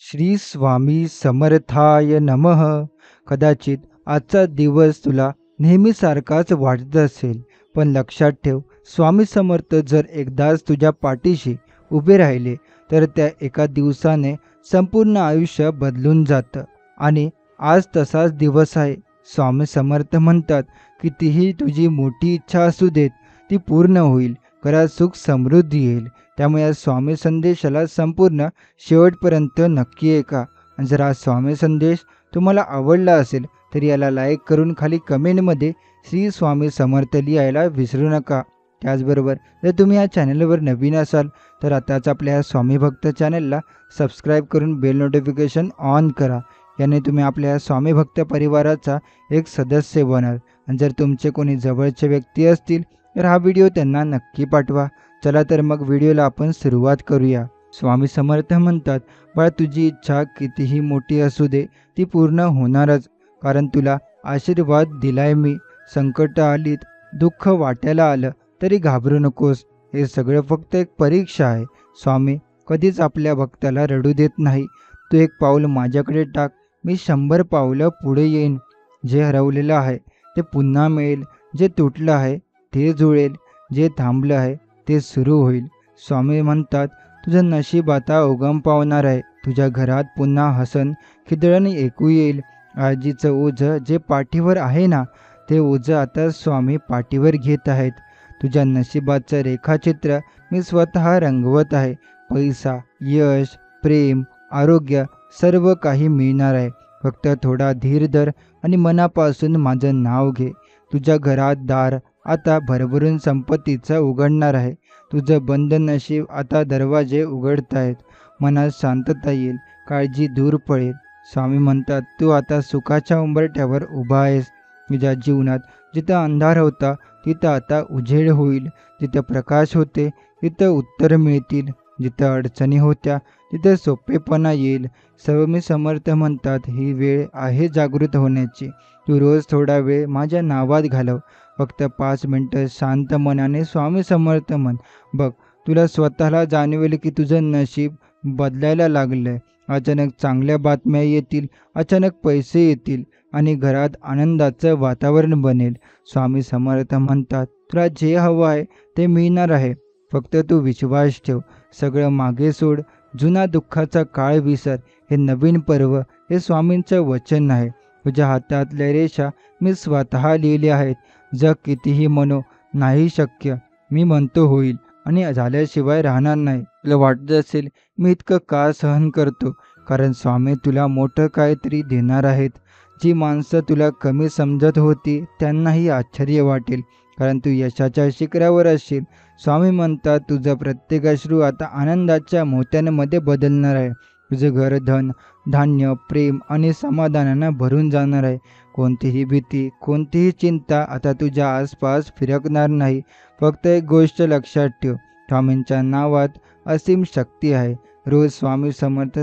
श्री स्वामी समर्थाय नमः. कदाचित आजचा दिवस तुला नेहमीसारखाच वाटत असेल, पण लक्षात ठेव, स्वामी समर्थ जर एकदाच तुझ्या पाठीशी उभे राहिले, तर त्या एका दिवसाने संपूर्ण आयुष्य बदलून जातं. आणि आज तसाच दिवस आहे. स्वामी समर्थ म्हणतात, कितीही तुझी मोठी इच्छा असू देत, ती पूर्ण होईल. घरात सुख समृद्धी येईल. त्यामुळे या स्वामी संदेशाला संपूर्ण शेवटपर्यंत नक्की ऐका. आणि जर हा स्वामी संदेश तुम्हाला आवडला असेल तर याला लाईक करून खाली कमेंटमध्ये श्री स्वामी समर्थ लिहायला विसरू नका. त्याचबरोबर जर तुम्ही या चॅनलवर नवीन असाल तर आताच आपल्या या स्वामी भक्त चॅनलला सबस्क्राईब करून बेल नोटिफिकेशन ऑन करा. याने तुम्ही आपल्या या स्वामी भक्त परिवाराचा एक सदस्य बनाल. आणि जर तुमचे कोणी जवळचे व्यक्ती असतील तर हा व्हिडिओ त्यांना नक्की पाठवा. चला तर मग व्हिडिओला आपण सुरुवात करूया. स्वामी समर्थ म्हणतात, बाळा, तुझी इच्छा कितीही मोठी असू दे, ती पूर्ण होणारच. कारण तुला आशीर्वाद दिलाय मी. संकट आलीत, दुःख वाट्याला आलं तरी घाबरू नकोस. हे सगळं फक्त एक परीक्षा आहे. स्वामी कधीच आपल्या भक्ताला रडू देत नाही. तू एक पाऊल माझ्याकडे टाक, मी 100 पावलं पुढे येईन. जे हरवलेलं आहे ते पुन्हा मिळेल. जे तुटलं आहे ते जुळेल. जे थांबलं आहे ते सुरू होईल. स्वामी म्हणतात, तुझं नशीब आता उगम पावणार आहे. तुझ्या घरात पुन्हा हसन खिदळण ऐकू येईल. आजीचं ओझं जे पाठीवर आहे ना, ते ओझं आता स्वामी पाठीवर घेत आहेत. तुझ्या नशिबाचं रेखाचित्र मी स्वतः रंगवत आहे. पैसा, यश, प्रेम, आरोग्य सर्व काही मिळणार आहे. फक्त थोडा धीर धर आणि मनापासून माझं नाव घे. तुझ्या घरात दार आता भरभरून संपत्तीचं उघडणार आहे. तुझं बंद नशीब आता दरवाजे उघडतायत. मनात शांतता येईल. काळजी दूर पडेल. स्वामी म्हणतात, तू आता सुखाच्या उंबरठ्यावर उभा आहेस. तुझ्या जीवनात जिथं अंधार होता तिथं आता उजेड होईल. जिथं प्रकाश होते तिथं उत्तर मिळतील. जिथं अडचणी होत्या तिथं सोपेपणा येईल. स्वामी समर्थ म्हणतात, ही वेळ आहे जागृत होण्याची. तू रोज थोडा वेळ माझ्या नावात घालव. फक्त 5 मिनिटं शांत मनाने स्वामी समर्थ म्हण. बघ, तुला स्वतःला जाणवेल की तुझं नशीब बदलायला लागलंय. अचानक चांगल्या बातम्या येतील, अचानक पैसे येतील आणि घरात आनंदाचं वातावरण बनेल. स्वामी समर्थ म्हणतात, तुला जे हवं आहे ते मिळणार आहे. फक्त तू विश्वास ठेव. सगळं मागे सोड. जुना दुःखाचा काळ विसर. हे नवीन पर्व हे स्वामींचं वचन आहे. तुझ्या हातातल्या रेषा मी स्वतः लिहिल्या आहेत. जग कितीही म्हणो नाही शक्य, मी म्हणतो होईल आणि झाल्याशिवाय राहणार नाही. तुला वाटत असेल मी इतकं का सहन करतो? कारण स्वामी तुला मोठं काहीतरी देणार आहेत. जी माणसं तुला कमी समजत होती त्यांनाही आश्चर्य वाटेल. कारण तू यशाच्या शिखरावर असशील. स्वामी म्हणतात, तुझं प्रत्येक अश्रू आता आनंदाच्या मोत्यांमध्ये बदलणार आहे. तुझं घर धन, धान्य, प्रेम आणि समाधानानं भरून जाणार आहे. कोणतीही भीती, कोणतीही चिंता आता तुझ्या आसपास फिरकणार नाही. फक्त एक गोष्ट लक्षात ठेव, स्वामींच्या नावात असीम शक्ती आहे. रोज स्वामी समर्थ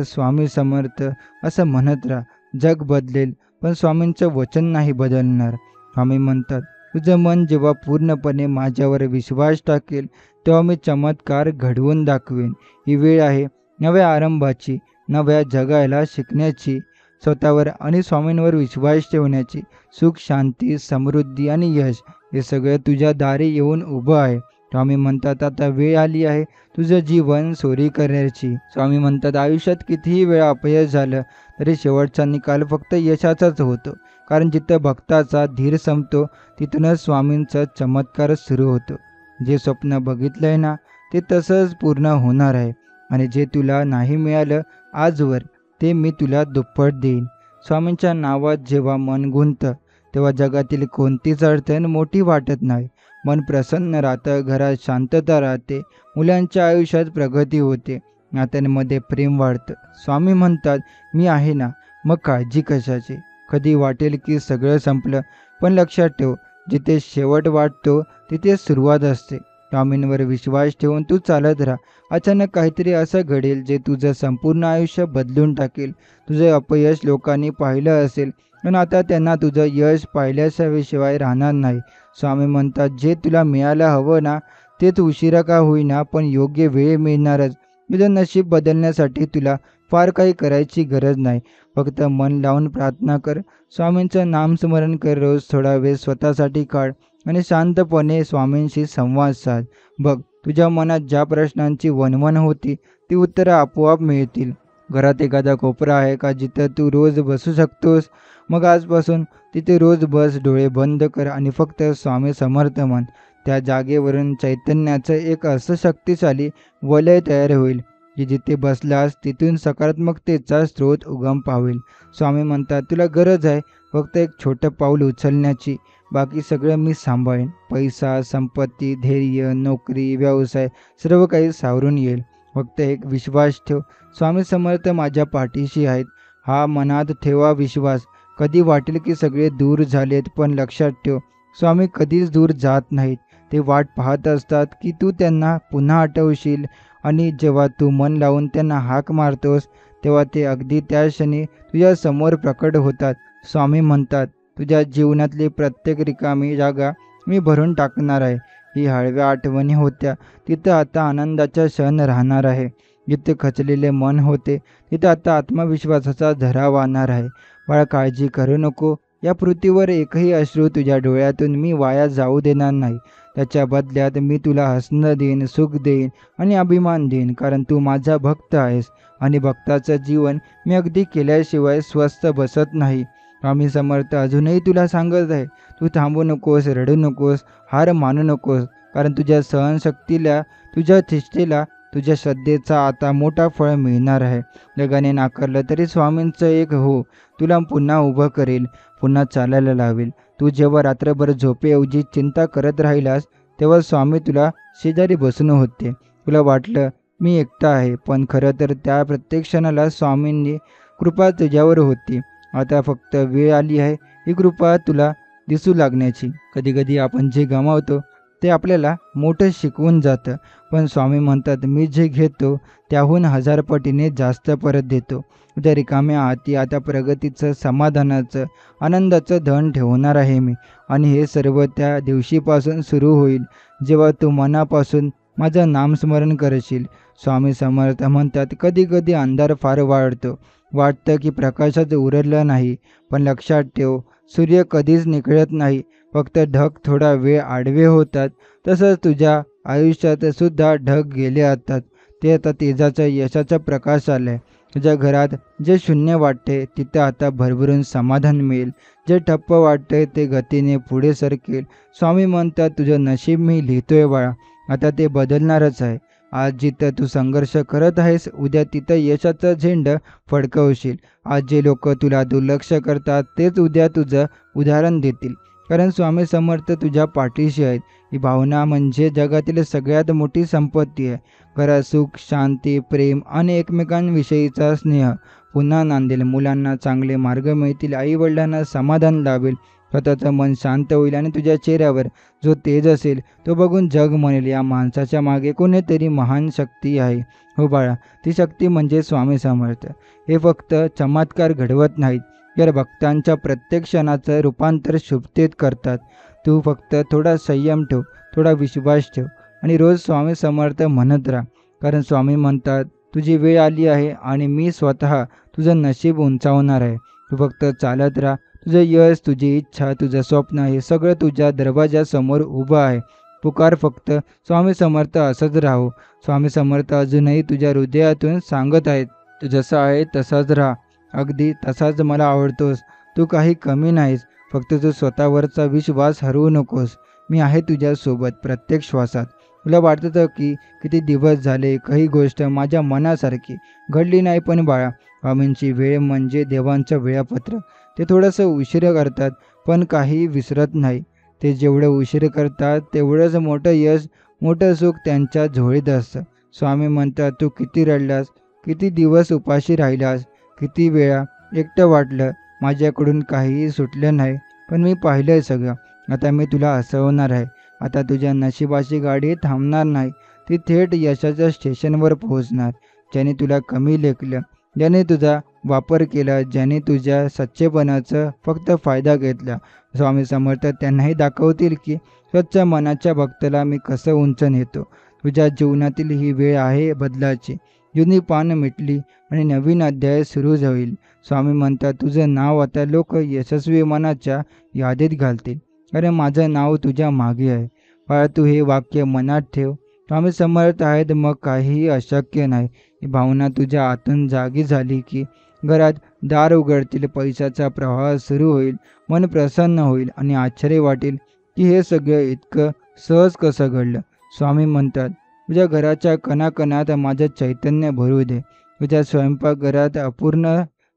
असं म्हणत राहा. जग बदलेल पण स्वामींचं वचन नाही बदलणार. स्वामी म्हणतात, तुझं मन जेव्हा पूर्णपणे माझ्यावर विश्वास टाकेल तेव्हा मी चमत्कार घडवून दाखवेन. ही वेळ आहे नव्या आरंभाची, नव्या जगायला शिकण्याची, स्वतःवर आणि स्वामींवर विश्वास ठेवण्याची. सुख, शांती, समृद्धी आणि यश हे सगळं तुझ्या दारी येऊन उभं आहे. स्वामी म्हणतात, आता वेळ आली आहे तुझं जीवन सोरी करण्याची. स्वामी म्हणतात, आयुष्यात कितीही वेळा अपयश झालं तरी शेवटचा निकाल फक्त यशाचाच होतो. कारण जिथं भक्ताचा धीर संपतो तिथूनच स्वामींचा चमत्कार सुरू होतो. जे स्वप्न बघितलंय ना ते तसंच पूर्ण होणार आहे. आणि जे तुला नाही मिळालं आजवर ते मी तुला दुप्पट देईन. स्वामींच्या नावात जेव्हा मन गुंततं तेव्हा जगातील कोणतीच अडचण मोठी वाटत नाही. मन प्रसन्न राहतं, घरात शांतता राहते, मुलांच्या आयुष्यात प्रगती होते, नात्यांमध्ये प्रेम वाढतं. स्वामी म्हणतात, मी आहे ना, मग काळजी कशाची? कधी वाटेल की सगळं संपलं, पण लक्षात ठेव, जिथे शेवट वाटतो तिथे सुरुवात असते. स्वामींवर विश्वास ठेवून तू चालत राहा. अचानक काहीतरी असं घडेल जे तुझं संपूर्ण आयुष्य बदलून टाकेल. तुझं अपयश लोकांनी पाहिलं असेल पण आता त्यांना तुझं यश पाहिल्याशिवाय राहणार नाही. स्वामी म्हणतात, जे तुला मिळायला हवं ना तेच उशिरा का होईना पण योग्य वेळ मिळणारच. तुझं नशीब बदलण्यासाठी तुला फार काही करायची गरज नाही. फक्त मन लावून प्रार्थना कर, स्वामींचं नामस्मरण कर, रोज थोडा वेळ स्वतःसाठी काढ आणि शांतपणे स्वामींशी संवाद साध. बघ, तुझ्या मनात ज्या प्रश्नांची वणवण होती ती उत्तरं आपोआप मिळतील. घरात एखादा कोपरा आहे का जिथं तू रोज बसू शकतोस? मग आजपासून तिथे रोज बस, डोळे बंद कर आणि फक्त स्वामी समर्थ म्हण. त्या जागेवरून चैतन्याचं एक असं शक्तिशाली वलय तयार होईल की जिथे बसलास तिथून सकारात्मकतेचा स्रोत उगम पावेल. स्वामी म्हणतात, तुला गरज आहे फक्त एक छोटं पाऊल उचलण्याची, बाकी सगळं मी सांभाळेन. पैसा, संपत्ती, धैर्य, नोकरी, व्यवसाय सर्व काही सावरून येईल. फक्त एक विश्वास ठेव, स्वामी समर्थ माझ्या पाठीशी आहेत. हा मनात ठेवा विश्वास. कधी वाटेल की सगळे दूर झालेत, पण लक्षात ठेव, स्वामी कधीच दूर जात नाहीत. ते वाट पाहत असतात की तू त्यांना पुन्हा आठवशील आणि जेव्हा तू मन लावून त्यांना हाक मारतोस तेव्हा ते अगदी त्या क्षणी तुझ्या समोर प्रकट होतात. स्वामी म्हणतात, तुझ्या जीवनातली प्रत्येक रिकामी जागा मी भरून टाकणार आहे. ही हळव्या आठवणी होत्या तिथं आता आनंदाचा क्षण राहणार आहे. जिथे खचलेले मन होते तिथं आता आत्मविश्वासाचा झरा वाहणार आहे. बाळा, काळजी करू नको. या पृथ्वीवर एकही अश्रू तुझ्या डोळ्यातून मी वाया जाऊ देणार नाही. त्याच्या बदल्यात मी तुला हसणं देईन, सुख देईन आणि अभिमान देईन, कारण तू माझा भक्त आहेस आणि भक्ताचं जीवन मी अगदी केल्याशिवाय स्वस्थ बसत नाही. स्वामी समर्थ अजूनही तुला सांगत आहे, तू थांबू नकोस, रडू नकोस, हार मानू नकोस, कारण तुझ्या सहनशक्तीला, तुझ्या चेष्टेला, तुझ्या श्रद्धेचा आता मोठा फळ मिळणार आहे. जगाने नाकारलं तरी स्वामींचं एक हो तुला पुन्हा उभं करेल, पुन्हा चालायला लावेल. तू जेव्हा रात्रभर झोपेऐवजी चिंता करत राहिलास तेव्हा स्वामी तुला शेजारी बसून होते. तुला वाटलं मी एकटा आहे, पण खरं तर त्या प्रत्येक क्षणाला स्वामींनी कृपा तुझ्यावर होती. आता फक्त वेळ आली आहे ही कृपा तुला दिसू लागण्याची. कधीकधी आपण जे गमावतो ते आपल्याला मोठं शिकवून जातं, पण स्वामी म्हणतात, मी जे घेतो त्याहून 1000 पटीने जास्त परत देतो. उद्या रिकाम्या हाती आता प्रगतीचं, समाधानाचं, आनंदाचं धन ठेवणार आहे मी. आणि हे सर्व त्या दिवशीपासून सुरू होईल जेव्हा तू मनापासून माझं नामस्मरण करशील. स्वामी समर्थ म्हणतात, कधी कधी अंधार फार वाढतो, वाटतं की प्रकाशात उरलं नाही, पण लक्षात ठेव, सूर्य कधीच निखळत नाही, फक्त ढग थोडा वेळ आडवे होतात. तसंच तुझ्या आयुष्यात सुद्धा ढग गेले असतात, ते आता तेजाचा, यशाचा प्रकाश आलाय. तुझ्या घरात जे शून्य वाटते तिथं आता भरभरून समाधान मिळेल. जे ठप्प वाटते ते गतीने पुढे सरकेल. स्वामी म्हणतात, तुझं नशीब मी लिहितोय बाळा, आता ते बदलणारच आहे. आज जिथं तू संघर्ष करत आहेस उद्या तिथं यशाचं झेंड फडकवशील. आज जे लोक तुला दुर्लक्ष करतात तेच उद्या तुझं उदाहरण देतील, कारण स्वामी समर्थ तुझ्या पाठीशी आहेत. ही भावना म्हणजे जगातील सगळ्यात मोठी संपत्ती आहे. घरात सुख, शांती, प्रेम आणि एकमेकांविषयीचा स्नेह पुन्हा नांदेल. मुलांना चांगले मार्ग मिळतील, आईवडिलांना समाधान लाभेल, स्वतःचं मन शांत होईल आणि तुझ्या चेहऱ्यावर जो तेज असेल तो बघून जग म्हणेल, या माणसाच्या मागे कोणीतरी महान शक्ती आहे. हो बाळा, ती शक्ती म्हणजे स्वामी समर्थ. हे फक्त चमत्कार घडवत नाहीत, तर भक्तांच्या प्रत्येक क्षणाचं रूपांतर शुभतेत करतात. तू फक्त थोडा संयम ठेव, थोडा विश्वास ठेव आणि रोज स्वामी समर्थ म्हणत राहा, कारण स्वामी म्हणतात, तुझी वेळ आली आहे आणि मी स्वतः तुझं नशीब उंचावणार आहे. तू फक्त चालत राहा. तुझं यश, तुझी इच्छा, तुझं स्वप्न हे सगळं तुझ्या दरवाजासमोर उभं आहे. पुकार फक्त, स्वामी समर्थ असंच राहू. स्वामी समर्थ अजूनही तुझ्या हृदयातून सांगत आहेत, तू जसा आहे तसाच राहा, अगदी तसाच मला आवडतोस. तू काही कमी नाहीस, फक्त तू स्वतःवरचा विश्वास हरवू नकोस. मी आहे तुझ्यासोबत प्रत्येक श्वासात. तुला वाटतं की किती दिवस झाले काही गोष्ट माझ्या मनासारखी घडली नाही, पण बाळा, स्वामींची वेळ म्हणजे देवांचं वेळापत्रक. ते थोडंसं उशीर करतात पण काही विसरत नाही. ते जेवढं उशीर करतात तेवढंच मोठं यश, मोठं सुख त्यांच्या झोळीत असतं. स्वामी म्हणतात, तू किती रडलास, किती दिवस उपाशी राहिलास, किती वेळा एकटं वाटलं, माझ्याकडून काहीही सुटलं नाही, पण मी पाहिलंय सगळं. आता मी तुला हसवणार आहे. आता तुझ्या नशिबाची गाडी थांबणार नाही, ती थेट यशाच्या स्टेशनवर पोहोचणार. ज्याने तुला कमी लेखलं, ज्याने तुझा वापर केला, ज्याने तुझ्या सच्चेपणाचा फक्त फायदा घेतला, स्वामी समर्थ त्यांनाही दाखवतील की स्वच्छ मनाच्या भक्ताला मी कसं उंच नेतो. तुझ्या जीवनातील ही वेळ आहे बदलाची. जुनी पानं मिटली आणि नवीन अध्याय सुरू होईल. स्वामी म्हणतात, तुझं नाव आता लोक यशस्वी मनाच्या यादीत घालतील, कारण माझं नाव तुझ्या मागे आहे. बाळा, तू हे वाक्य मनात ठेव. स्वामी समर्थ आहेत, मग काहीही अशक्य नाही. ही भावना तुझ्या आतून जागी झाली की घरात दार उघडतील, पैशाचा प्रवाह सुरू होईल, मन प्रसन्न होईल आणि आश्चर्य वाटेल की हे सगळं इतकं सहज कसं घडलं. स्वामी म्हणतात, तुझ्या घराच्या कणाकणात माझं चैतन्य भरू दे. तुझ्या स्वयंपाकघरात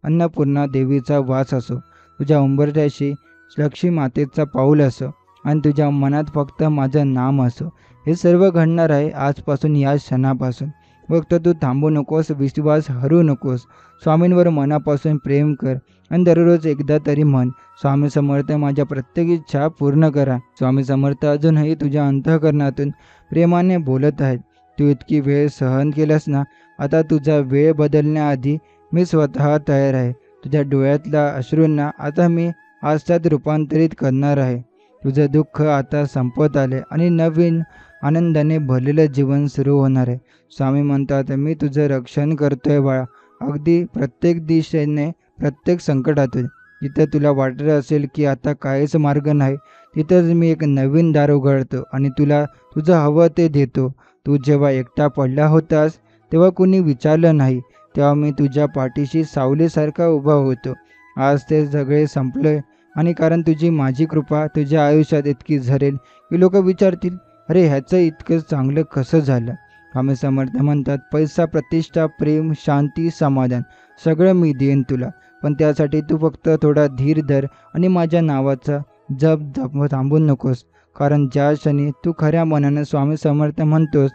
अन्नपूर्णा देवीचा वास असो, तुझ्या उंबरठ्याशी लक्ष्मी मातेचा पाऊल असो आणि तुझ्या मनात फक्त माझं नाम असो. हे सर्व घडणार आहे आजपासून, या क्षणापासून. फक्त तू थांबू नकोस, विश्वास हरू नकोस. स्वामींवर मनापासून प्रेम कर आणि दररोज एकदा तरी म्हण, स्वामी समर्थ माझ्या प्रत्येक इच्छा पूर्ण करा. स्वामी समर्थ अजूनही तुझ्या अंतःकरणातून प्रेमाने बोलत आहेत. तू इतकी वेळ सहन केलंस ना, आता तुझा वेळ बदलण्याआधी मी स्वतः तयार आहे. तुझ्या डोळ्यातल्या अश्रूंना आता मी हास्यात रूपांतरित करणार आहे. तुझं दुःख आता संपत आले आणि नवीन आनंदाने भरलेलं जीवन सुरू होणार आहे. स्वामी म्हणतात, मी तुझं रक्षण करतोय बाळा, अगदी प्रत्येक दिशेने, प्रत्येक संकटातून. जिथं तुला वाटत असेल की आता काहीच मार्ग नाही, तिथंच मी एक नवीन दार उघडतो आणि तुला तुझं हवं ते देतो. तू जेव्हा एकटा पडला होतास तेव्हा कुणी विचारलं नाही, तेव्हा मी तुझ्या पाठीशी सावलीसारखा उभा होतो. आज ते सगळे संपले आणि कारण तुझी माझी कृपा तुझ्या आयुष्यात इतकी झरेल की लोक विचारतील, अरे ह्याचं इतकं चांगलं कसं झालं. स्वामी समर्थ म्हणतात, पैसा, प्रतिष्ठा, प्रेम, शांती, समाधान सगळं मी देईन तुला, पण त्यासाठी तू फक्त थोडा धीर धर आणि माझ्या नावाचा जप थांबू नकोस. कारण ज्या क्षणी तू खऱ्या मनानं स्वामी समर्थ म्हणतोस,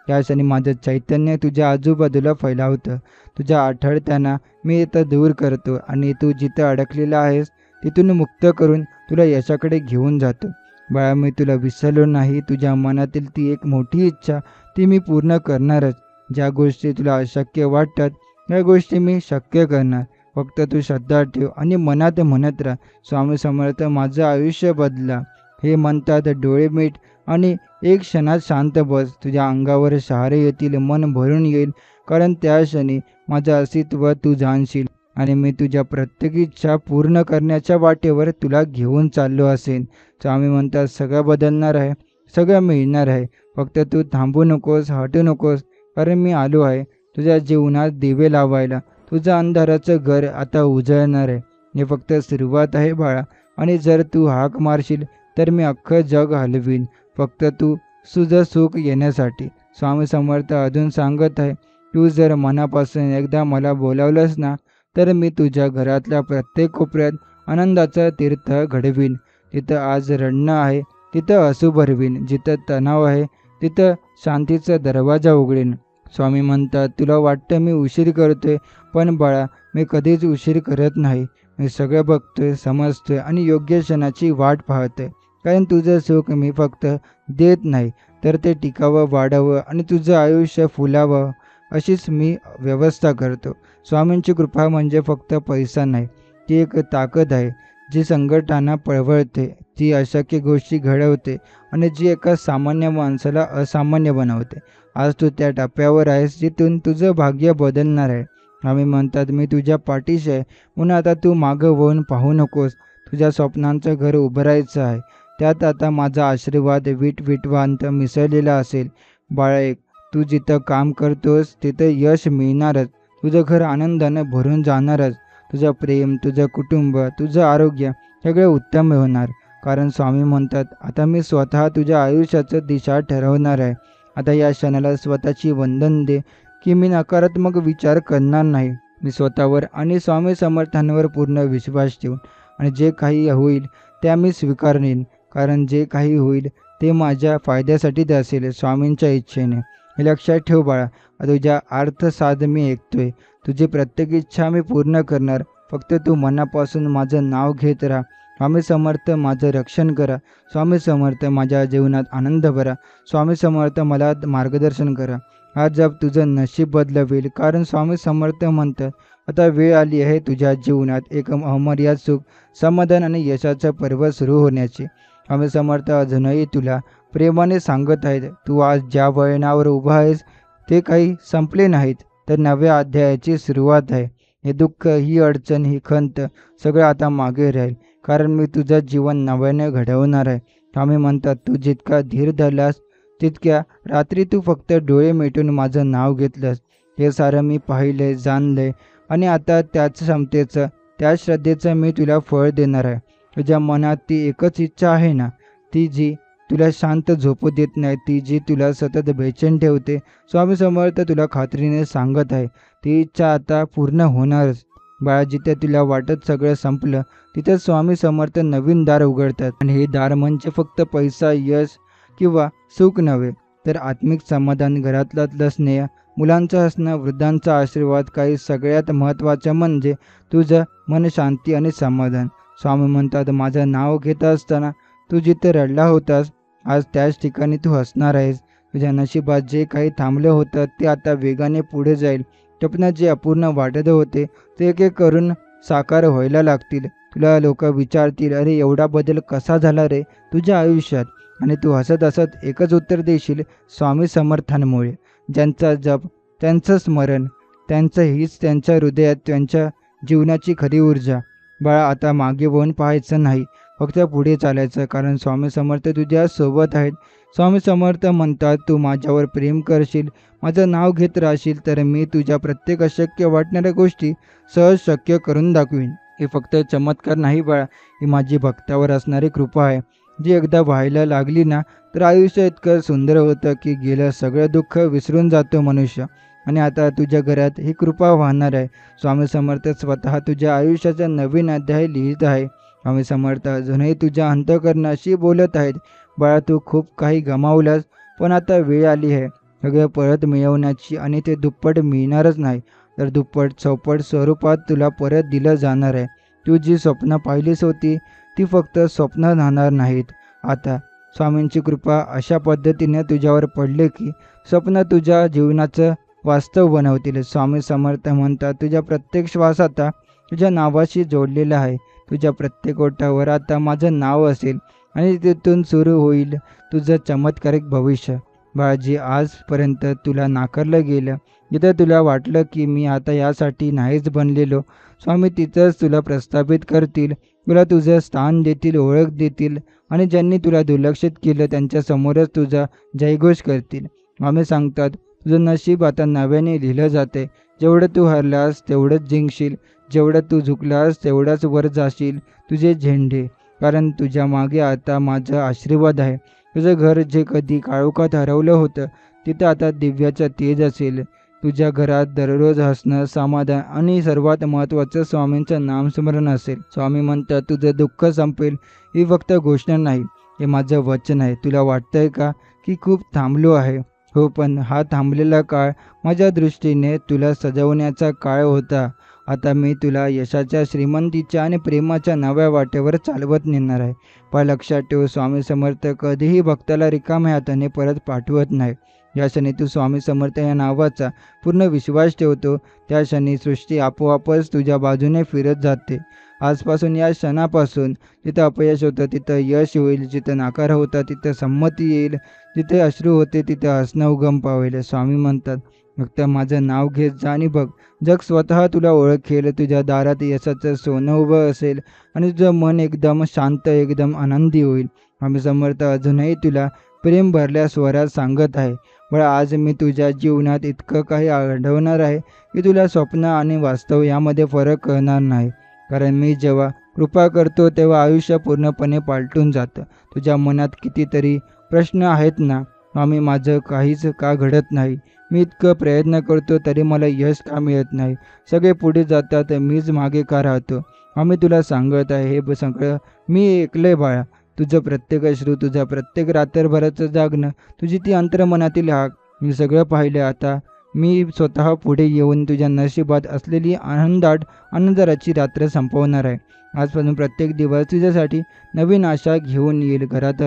त्या क्षणी माझं चैतन्य तुझ्या आजूबाजूला फैलावतं. तुझ्या आठवड्यांना मी इथं दूर करतो आणि तू जिथं अडकलेला आहेस तिथून मुक्त करून तुला यशाकडे घेऊन जातो. बाळा, मी तुला विसरलो नाही. तुझ्या मनातील ती एक मोठी इच्छा, ती मी पूर्ण करणारच. ज्या गोष्टी तुला अशक्य वाटतात त्या गोष्टी मी शक्य करणार. फक्त तू श्रद्धा ठेव आणि मनात म्हणत राहा, स्वामी समर्थ माझं आयुष्य बदला. हे म्हणतात, डोळे मीट आणि एक क्षणात शांत बस. तुझ्या अंगावर शहारे येतील, मन भरून येईल, कारण त्या क्षणी माझं अस्तित्व तू जाणशील आणि मी तुझ्या प्रत्येक इच्छा पूर्ण करण्याच्या वाटेवर तुला घेऊन चाललो असेन. स्वामी म्हणतात, सगळं बदलणार आहे, सगळं मिळणार आहे. फक्त तू थांबू नकोस, हटू नकोस, कारण मी आलो आहे तुझ्या जीवनात दिवे लावायला. तुझं अंधाराचं घर आता उजळणार आहे. हे फक्त सुरुवात आहे बाळा, आणि जर तू हाक मारशील तर मी अख्खं जग हलवीन, फक्त तू तुझं सुख येण्यासाठी. स्वामी समर्थ अजून सांगत आहे, तू जर मनापासून एकदा मला बोलावलंस ना, तर मी तुझ्या घरातल्या प्रत्येक कोपऱ्यात आनंदाचं तीर्थ घडवीन. जिथं आज रडणं आहे तिथं हसू भरवीन, जिथं तणाव आहे तिथं शांतीचा दरवाजा उघडेन. स्वामी म्हणतात, तुला वाटतं मी उशीर करतोय, पण बाळा, मी कधीच उशीर करत नाही. मी सगळं बघतोय, समजतोय आणि योग्य क्षणाची वाट पाहतोय. कारण तुझं सुख मी फक्त देत नाही, तर ते टिकावं, वाढावं आणि तुझं आयुष्य फुलावं अशीच मी व्यवस्था करतो. स्वामींची कृपा म्हणजे फक्त पैसा नाही, ती एक ताकद आहे जी संकटांना पळवळते, जी अशक्य गोष्टी घडवते आणि जी एका सामान्य माणसाला असामान्य बनवते. आज तू त्या टप्प्यावर आहेस जिथून तुझं भाग्य बदलणार आहे. आम्ही म्हणतात, मी तुझ्या पाठीशी आहे, म्हणून आता तू मागं वळून पाहू नकोस. तुझ्या स्वप्नांचं घर उभारायचं आहे, त्यात आता माझा आशीर्वाद विटविटवांत मिसळलेला असेल. बाळा, तू जिथं काम करतोस तिथं यश मिळणारच. तुझं घर आनंदानं भरून जाणारच. तुझं प्रेम, तुझं कुटुंब, तुझं आरोग्य सगळं उत्तम होणार. कारण स्वामी म्हणतात, आता मी स्वतः तुझ्या आयुष्याचं दिशा ठरवणार आहे. आता या क्षणाला स्वतःची वंदन दे की मी नकारात्मक विचार करणार नाही. मी स्वतःवर आणि स्वामी समर्थांवर पूर्ण विश्वास ठेवून आणि जे काही होईल ते मी स्वीकारेन. कारण जे काही होईल ते माझ्या फायद्यासाठीच असेल, स्वामींच्या इच्छेने. हे लक्षात ठेव बाळा, तुझ्या अर्थसाध मी ऐकतोय. तुझी प्रत्येक इच्छा मी पूर्ण करणार. फक्त तू मनापासून माझं नाव घेत राहा. स्वामी समर्थ माझं रक्षण करा. स्वामी समर्थ माझ्या जीवनात आनंद भरा. स्वामी समर्थ मला मार्गदर्शन करा. हा जप तुझं नशीब बदलवेल. कारण स्वामी समर्थ म्हणतात, आता वेळ आली आहे तुझ्या जीवनात एक अमर्याद सुख, समाधान आणि यशाचं पर्व सुरू होण्याची. स्वामी समर्थ अजूनही तुला प्रेमाने सांगत आहेत, तू आज ज्या वळणावर उभा आहेस ते काही संपले नाहीत, तर नव्या अध्यायाची सुरुवात आहे. हे दुःख, ही अडचण, ही खंत सगळं आता मागे राहील, कारण मी तुझं जीवन नव्याने घडवणार आहे. स्वामी म्हणतात, तू जितका धीर धरलास तितक्या रात्री तू फक्त डोळे मिटून माझं नाव घेतलंस. हे सारं मी पाहिलंय, जाणलंय आणि आता त्याच क्षमतेचं, त्याच श्रद्धेचं मी तुला फळ देणार आहे. तुझ्या मनात ती एकच इच्छा आहे ना, ती जी तुला शांत झोपू देत नाही, ती जी तुला सतत बेचैन ठेवते. स्वामी समर्थ तुला खात्रीने सांगत आहे, ती इच्छा आता पूर्ण होणारच. बाळा, जिथे तुला वाटत सगळं संपलं, तिथे स्वामी समर्थ नवीन दार उघडतात. आणि हे दार म्हणजे फक्त पैसा, यश किंवा सुख नव्हे, तर आत्मिक समाधान, घरातलं स्नेह, मुलांचं हसणं, वृद्धांचा आशीर्वाद, काही सगळ्यात महत्त्वाचं म्हणजे तुझं मन शांती आणि समाधान. स्वामी म्हणतात, माझं नाव घेत असताना तू जिथे रडला होतास, आज त्याच ठिकाणी तू हसणार आहेस. तुझ्या नशिबात जे काही थांबलं होतं ते आता वेगाने पुढे जाईल. स्वप्न जे अपूर्ण वाटत होते ते एक एक करून साकार व्हायला लागतील. तुला लोक विचारतील, अरे एवढा बदल कसा झाला रे तुझ्या आयुष्यात? आणि तू हसत हसत एकच उत्तर देशील, स्वामी समर्थांमुळे. ज्यांचा जप, त्यांचं स्मरण, त्यांचं हीच त्यांच्या हृदयात त्यांच्या जीवनाची खरी ऊर्जा. बाळा, आता मागे वळून पाहायचं नाही, फक्त पुढे चालायचं, कारण स्वामी समर्थ तुझ्या सोबत आहेत. स्वामी समर्थ म्हणतात, तू माझ्यावर प्रेम करशील, माझं नाव घेत राहशील, तर मी तुझ्या प्रत्येक अशक्य वाटणाऱ्या गोष्टी सहज शक्य करून दाखवीन. हे फक्त चमत्कार नाही बाळा, ही माझी भक्तावर असणारी कृपा आहे, जी एकदा व्हायला लागली ना, तर आयुष्य इतकं सुंदर होतं की गेलं सगळं दुःख विसरून जातो मनुष्य. आणि आता तुझ्या घरात ही कृपा वाहणार आहे. स्वामी समर्थ स्वतः तुझ्या आयुष्याचा नवीन अध्याय लिहित आहे. स्वामी समर्थ अजूनही तुझ्या अंतःकरणाशी बोलत आहेत. बाळा, तू खूप काही गमावलास, पण आता वेळ आली आहे सगळं परत मिळवण्याची, आणि ते दुप्पट मिळणारच नाही, तर दुप्पट चौपट स्वरूपात तुला परत दिलं जाणार आहे. तू जी स्वप्न पाहिलीस होती ती फक्त स्वप्न राहणार नाहीत. आता स्वामींची कृपा अशा पद्धतीने तुझ्यावर पडले की स्वप्न तुझ्या जीवनाचं वास्तव बनवतील. स्वामी समर्थ म्हणतात, तुझ्या प्रत्येक श्वास आता तुझ्या नावाशी जोडलेला आहे. तुझ्या प्रत्येक ओठावर आता माझं नाव असेल आणि तिथून सुरू होईल तुझं चमत्कारिक भविष्य. बाळाजी, आजपर्यंत तुला नाकारलं गेलं, जिथं तुला वाटलं की मी आता यासाठी नाहीच बनलेलो, स्वामी तिथंच तुला प्रस्थापित करतील. तुला तुझं स्थान देतील, ओळख देतील, आणि ज्यांनी तुला दुर्लक्षित केलं त्यांच्यासमोरच तुझा जयघोष करतील. स्वामी सांगतात, तुझं नशीब आता नव्याने लिहिलं जाते. जेवढं तू हरलास तेवढंच जिंकशील, जेवढं तू झुकलास तेवढाच वर जाशील. तुझे झेंडे, कारण तुझ्या मागे आता माझा आशीर्वाद आहे. तुझं घर जे कधी काळोखात हरवलं होतं तिथं आता दिव्याचं तेज असेल. तुझ्या घरात दररोज हसणं, समाधान आणि सर्वात महत्त्वाचं स्वामींचं नामस्मरण असेल. स्वामी म्हणतात, तुझं दुःख संपेल ही फक्त गोष्ट नाही, हे माझं वचन आहे. तुला वाटतंय का की खूप थांबलो आहे? हो, पण हा थांबलेला काळ माझ्या दृष्टीने तुला सजवण्याचा काळ होता. आता मी तुला यशाच्या, श्रीमंतीच्या आणि प्रेमाच्या नव्या वाटेवर चालवत नेणार आहे. पण लक्षात ठेव, स्वामी समर्थ कधीही भक्ताला रिकाम्या हाताने परत पाठवत नाही. ज्या क्षणी तू स्वामी समर्थ या नावाचा पूर्ण विश्वास ठेवतो, त्या क्षणी सृष्टी आपोआपच तुझ्या बाजूने फिरत जाते. आजपासून, या क्षणापासून, जिथं अपयश होतं तिथं यश होईल, जिथं नाकार होता तिथं संमती येईल, जिथे अश्रू होते तिथं हसणं उगम पावेल. स्वामी म्हणतात, फक्त माझं नाव घेत जा आणि बघ, जग स्वतः तुला ओळखेल. तुझ्या दारात यशाचं सोनं उभं असेल आणि तुझं मन एकदम शांत, एकदम आनंदी होईल. स्वामी समर्थ अजूनही तुला प्रेम भरल्या स्वरात सांगत आहे, बरं, आज मी तुझ्या जीवनात इतकं काही घडवणार आहे की तुला स्वप्न आणि वास्तव यामध्ये फरक कळणार नाही. कारण मी जेव्हा कृपा करतो तेव्हा आयुष्य पूर्णपणे पालटून जातं. तुझ्या मनात कितीतरी प्रश्न आहेत ना, स्वामी माझं काहीच का घडत नाही, मी इतकं प्रयत्न करतो तरी मला यश का मिळत नाही, सगळे पुढे जातात, मीच मागे का राहतो? आम्ही तुला सांगत आहे, हे सगळं मी ऐकलंय बाळा. तुझं प्रत्येक अश्रू, तुझं प्रत्येक रात्रभराचं जागणं, तुझी ती अंतर्मनातील हाक, मी सगळं पाहिलं. आता मी स्वतः पुढे येऊन तुझ्या नशिबात असलेली आनंदाची रात्र संपवणार आहे. आजपासून प्रत्येक दिवस तुझ्यासाठी नवीन आशा घेऊन येईल. घरात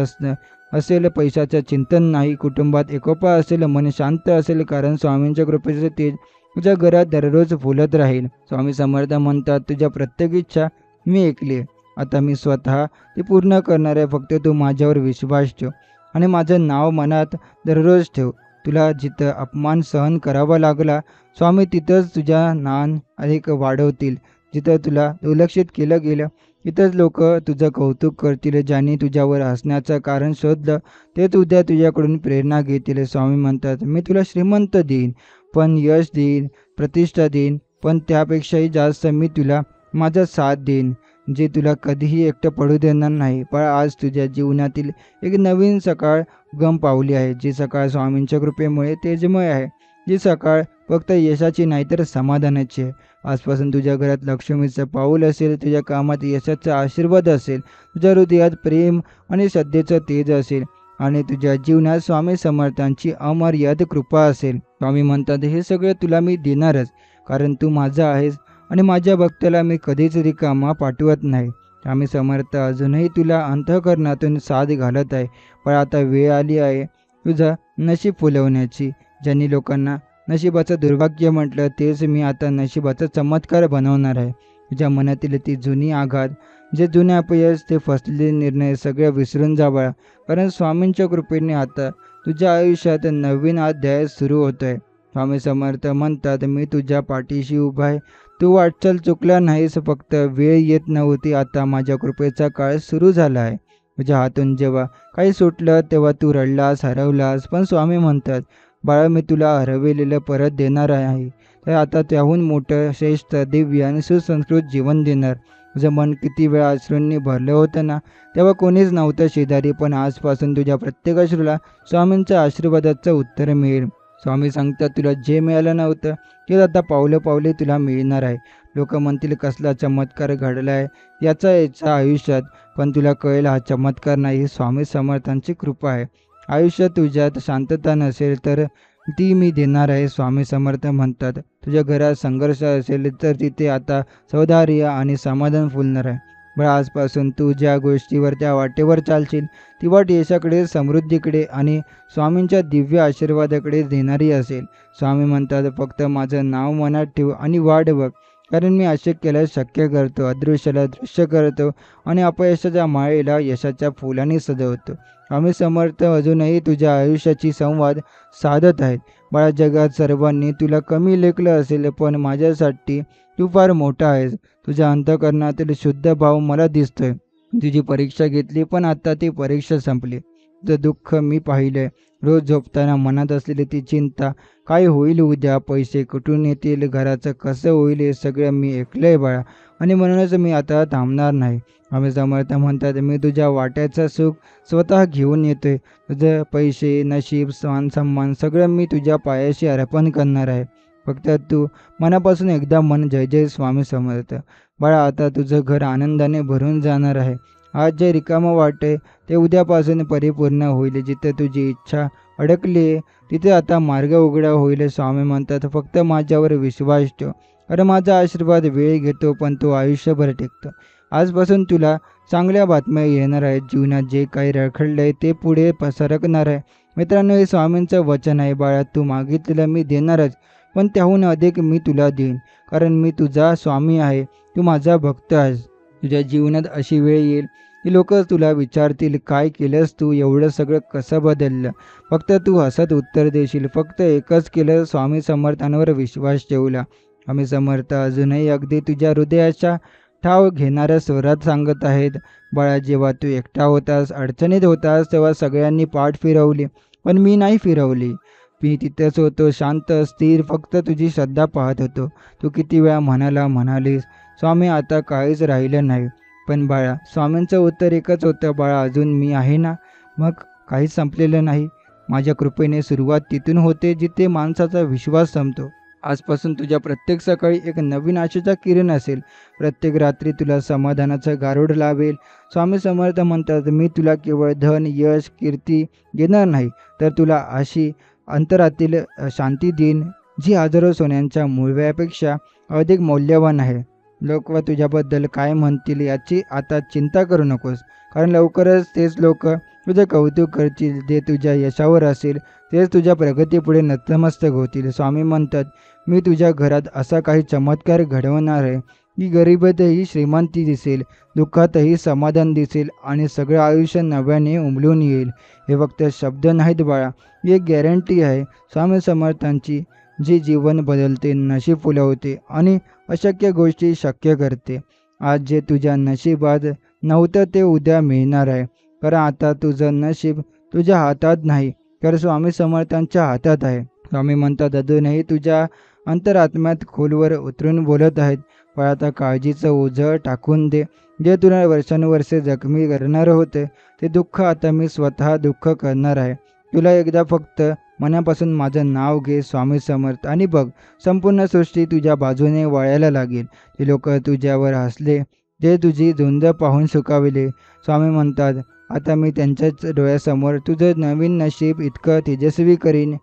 असेल पैशाचं चिंतन नाही, कुटुंबात एकोपा असेल, मन शांत असेल, कारण स्वामींच्या कृपेचं तेज तुझ्या घरात दररोज फुलत राहील. स्वामी समर्थ म्हणतात, तुझ्या प्रत्येक इच्छा मी ऐकली, आता मी स्वतः ती पूर्ण करणार आहे. फक्त तू माझ्यावर विश्वास ठेव आणि माझं नाव मनात दररोज ठेव. तुला जिथं अपमान सहन करावा लागला, स्वामी तिथंच तुझ्या मान अधिक वाढवतील. जिथं तुला दुर्लक्षित केलं गेलं, तिथंच लोक तुझं कौतुक करतील. ज्यांनी तुझ्यावर हसण्याचं कारण शोधलं, तेच उद्या तुझ्याकडून प्रेरणा घेतील. स्वामी म्हणतात, मी तुला श्रीमंत देईन, पण यश देईन, प्रतिष्ठा देईन, पण त्यापेक्षाही जास्त मी तुला माझा साथ देईन, जे तुला कधीही एकटं पडू देणार नाही. पण आज तुझ्या जीवनातील एक नवीन सकाळ उगम पावली आहे. जी सकाळ स्वामींच्या कृपेमुळे तेजमय आहे. जी सकाळ फक्त यशाची नाही तर समाधानाची आहे. आजपासून तुझ्या घरात लक्ष्मीचं पाऊल असेल, तुझ्या कामात यशाचा आशीर्वाद असेल, तुझ्या हृदयात प्रेम आणि श्रद्धेचं तेज असेल आणि तुझ्या जीवनात स्वामी समर्थांची अमर्याद कृपा असेल. स्वामी म्हणतात, हे सगळं तुला मी देणारच, कारण तू माझा आहेस आणि माझ्या भक्ताला मी कधीच रिकामा पाठवत नाही. स्वामी समर्थ अजूनही तुला अंतःकरणातून साथ घालत आहे. पण आता वेळ आली आहे तुझं नशीब फुलवण्याची. ज्यांनी लोकांना नशिबाचं दुर्भाग्य म्हटलं, तेच मी आता नशिबाचा चमत्कार बनवणार आहे. तुझ्या मनातील ती जुनी आघात, जे जुने अपयश, ते फसलेले निर्णय सगळं विसरून जा बाळा. कारण स्वामींच्या कृपेने आता तुझ्या आयुष्यात नवीन अध्याय सुरू होतोय. स्वामी समर्थ म्हणतात, मी तुझ्या पाठीशी उभा आहे. तू वाटचाल चुकला नाहीस, फक्त वेळ येत नव्हती. आता माझ्या कृपेचा काळ सुरू झाला आहे. तुझ्या हातून जेव्हा काही सुटलं तेव्हा तू रडलास, हरवलास, पण स्वामी म्हणतात, बाळा मी तुला हरवलेलं परत देणार आहे. तर आता त्याहून मोठं, श्रेष्ठ, दिव्य आणि सुसंस्कृत जीवन देणार. तुझं मन किती वेळा अश्रूंनी भरलं होतं ना, तेव्हा कोणीच नव्हतं शेजारी, पण आजपासून तुझ्या प्रत्येक अश्रूला स्वामींच्या आशीर्वादाचं उत्तर मिळेल. स्वामी सांगतात, तुला जे मिळालं नव्हतं ते आता पावलं पावले तुला मिळणार आहे. लोक म्हणतील, कसला चमत्कार घडलाय याच्या आयुष्यात, पण तुला कळेल हा चमत्कार नाही, ही स्वामी समर्थांची कृपा आहे. आयुष्यात तुझ्यात शांतता नसेल तर ती मी देणार आहे. स्वामी समर्थ म्हणतात, तुझ्या घरात संघर्ष असेल तर तिथे आता सौहार्द आणि समाधान फुलणार आहे. बरं, आजपासून तू ज्या गोष्टीवर, त्या वाटेवर चालशील, ती वाट यशाकडे, समृद्धीकडे आणि स्वामींच्या दिव्य आशीर्वादाकडे देणारी असेल. स्वामी म्हणतात, फक्त माझं नाव मनात ठेव आणि वाट बघ, कारण मी अशक्याला शक्य करतो, अदृश्याला दृश्य करतो आणि अपयशाच्या माळेला यशाच्या फुलांनी सजवतो. स्वामी समर्थ अजूनही तुझ्या आयुष्याची संवाद साधत आहेत. बाळा, जगात सर्वांनी तुला कमी लेखलं असेल, पण माझ्यासाठी तू फार मोठा आहेस. तुझ्या अंतःकरणातील शुद्ध भाव मला दिसतोय. तुझी परीक्षा घेतली, पण आता ती परीक्षा संपली. तुझं दुःख मी पाहिलंय. रोज झोपताना मनात असलेली ती चिंता, काय होईल उद्या, पैसे कुठून येतील, घराचं कसं होईल, हे सगळं मी ऐकलंय बाळा, आणि म्हणूनच मी आता थांबणार नाही. स्वामी समर्थ म्हणतात, मी तुझ्या वाट्याचं सुख स्वतः घेऊन येतोय. तुझं पैसे, नशीब, मान सन्मान सगळं मी तुझ्या पायाशी अर्पण करणार आहे. फक्त तू मनापासून एकदा म्हण, जय जय स्वामी समर्थ. बाळा, आता तुझं घर आनंदाने भरून जाणार आहे. आज जे रिकामं वाटते ते उद्यापासून परिपूर्ण होईल. जिथे तुझी इच्छा अडकली तिथे आता मार्ग उघडा होईल. स्वामी म्हणतात, फक्त माझ्यावर विश्वास ठेव, अरे माझा आशीर्वाद वेळ घेतो, पण तो आयुष्यभर टिकतो. आजपासून तुला चांगल्या बातम्या येणार आहेत. जीवनात जे काही रखडलंय ते पुढे सरकणार आहे. मित्रांनो, हे स्वामींचं वचन आहे. बाळा, तू मागितलेलं मी देणारच, पण त्याहून अधिक मी तुला देईन, कारण मी तुझा स्वामी आहे. तू माझा भक्त आहेस. तुझ्या जीवनात अशी वेळ येईल की लोक तुला विचारतील, काय केलंस तू, एवढं सगळं कसं बदललं. फक्त तू हसत उत्तर देशील, फक्त एकच केलं, स्वामी समर्थांवर विश्वास ठेवला. स्वामी समर्थ अजूनही अगदी तुझ्या हृदयाच्या ठाव घेणाऱ्या स्वरात सांगत आहेत, बाळा, जेव्हा तू एकटा होतास, अडचणीत होतास, तेव्हा सगळ्यांनी पाठ फिरवली, पण मी नाही फिरवली. मी तिथेच होतो, शांत, स्थिर, फक्त तुझी श्रद्धा पाहत होतो. तू किती वेळा म्हणालीस, स्वामी आता काहीच राहिलं नाही. पण बाळा, स्वामींचं उत्तर एकच होतं, बाळा, अजून मी आहे ना. मग काहीच संपलेलं नाही. माझ्या कृपेने सुरुवात तिथून होते जिथे माणसाचा विश्वास संपतो. आजपासून तुझ्या प्रत्येक सकाळी एक नवीन आशेचा किरण असेल. प्रत्येक रात्री तुला समाधानाचं गारुड लावेल. स्वामी समर्थ म्हणतात, मी तुला केवळ धन, यश, कीर्ती देणार नाही, तर तुला अशी अंतरातील शांती देईन, जी हजारो सोन्यांच्या मूल्यापेक्षा अधिक मौल्यवान आहे. लोक तुझ्याबद्दल काय म्हणतील याची आता चिंता करू नकोस, कारण लवकरच तेच लोक तुझं कौतुक करतील. जे तुझ्या यशावर असेल तेच तुझ्या प्रगतीपुढे नतमस्तक होतील. स्वामी म्हणतात, मी तुझ्या घरात असा काही चमत्कार घडवणार आहे की गरिबीतही श्रीमंती दिसेल, दुःखातही समाधान दिसेल आणि सगळं आयुष्य नव्याने उमलून येईल. हे फक्त शब्द नाहीत बाळा, ही एक गॅरंटी आहे स्वामी समर्थांची, जी जीवन बदलते, नशीब फुलवते आणि अशक्य गोष्टी शक्य करते. आज जे तुझ्या नशिबात नव्हतं ते उद्या मिळणार आहे. कारण आता तुझं नशीब तुझ्या हातात नाही, तर स्वामी समर्थांच्या हातात आहे. स्वामी म्हणतात, अजूनही तुझ्या अंतरात्म्यात खोलवर उतरून बोलत आहेत. पण आता काळजीचं ओझं टाकून दे. जे तुला वर्षानुवर्षे जखमी करणार होते, ते दुःख आता मी स्वतः दुःख करणार आहे. तुला एकदा फक्त मनापासून माझं नाव घे स्वामी समर्थ आणि बघ, संपूर्ण सृष्टी तुझ्या बाजूने वळायला लागेल. ते लोक तुझ्यावर हसले, ते तुझी झुंज पाहून सुखावले. स्वामी म्हणतात, आता मी त्यांच्याच डोळ्यासमोर तुझं नवीन नशीब इतकं तेजस्वी करीन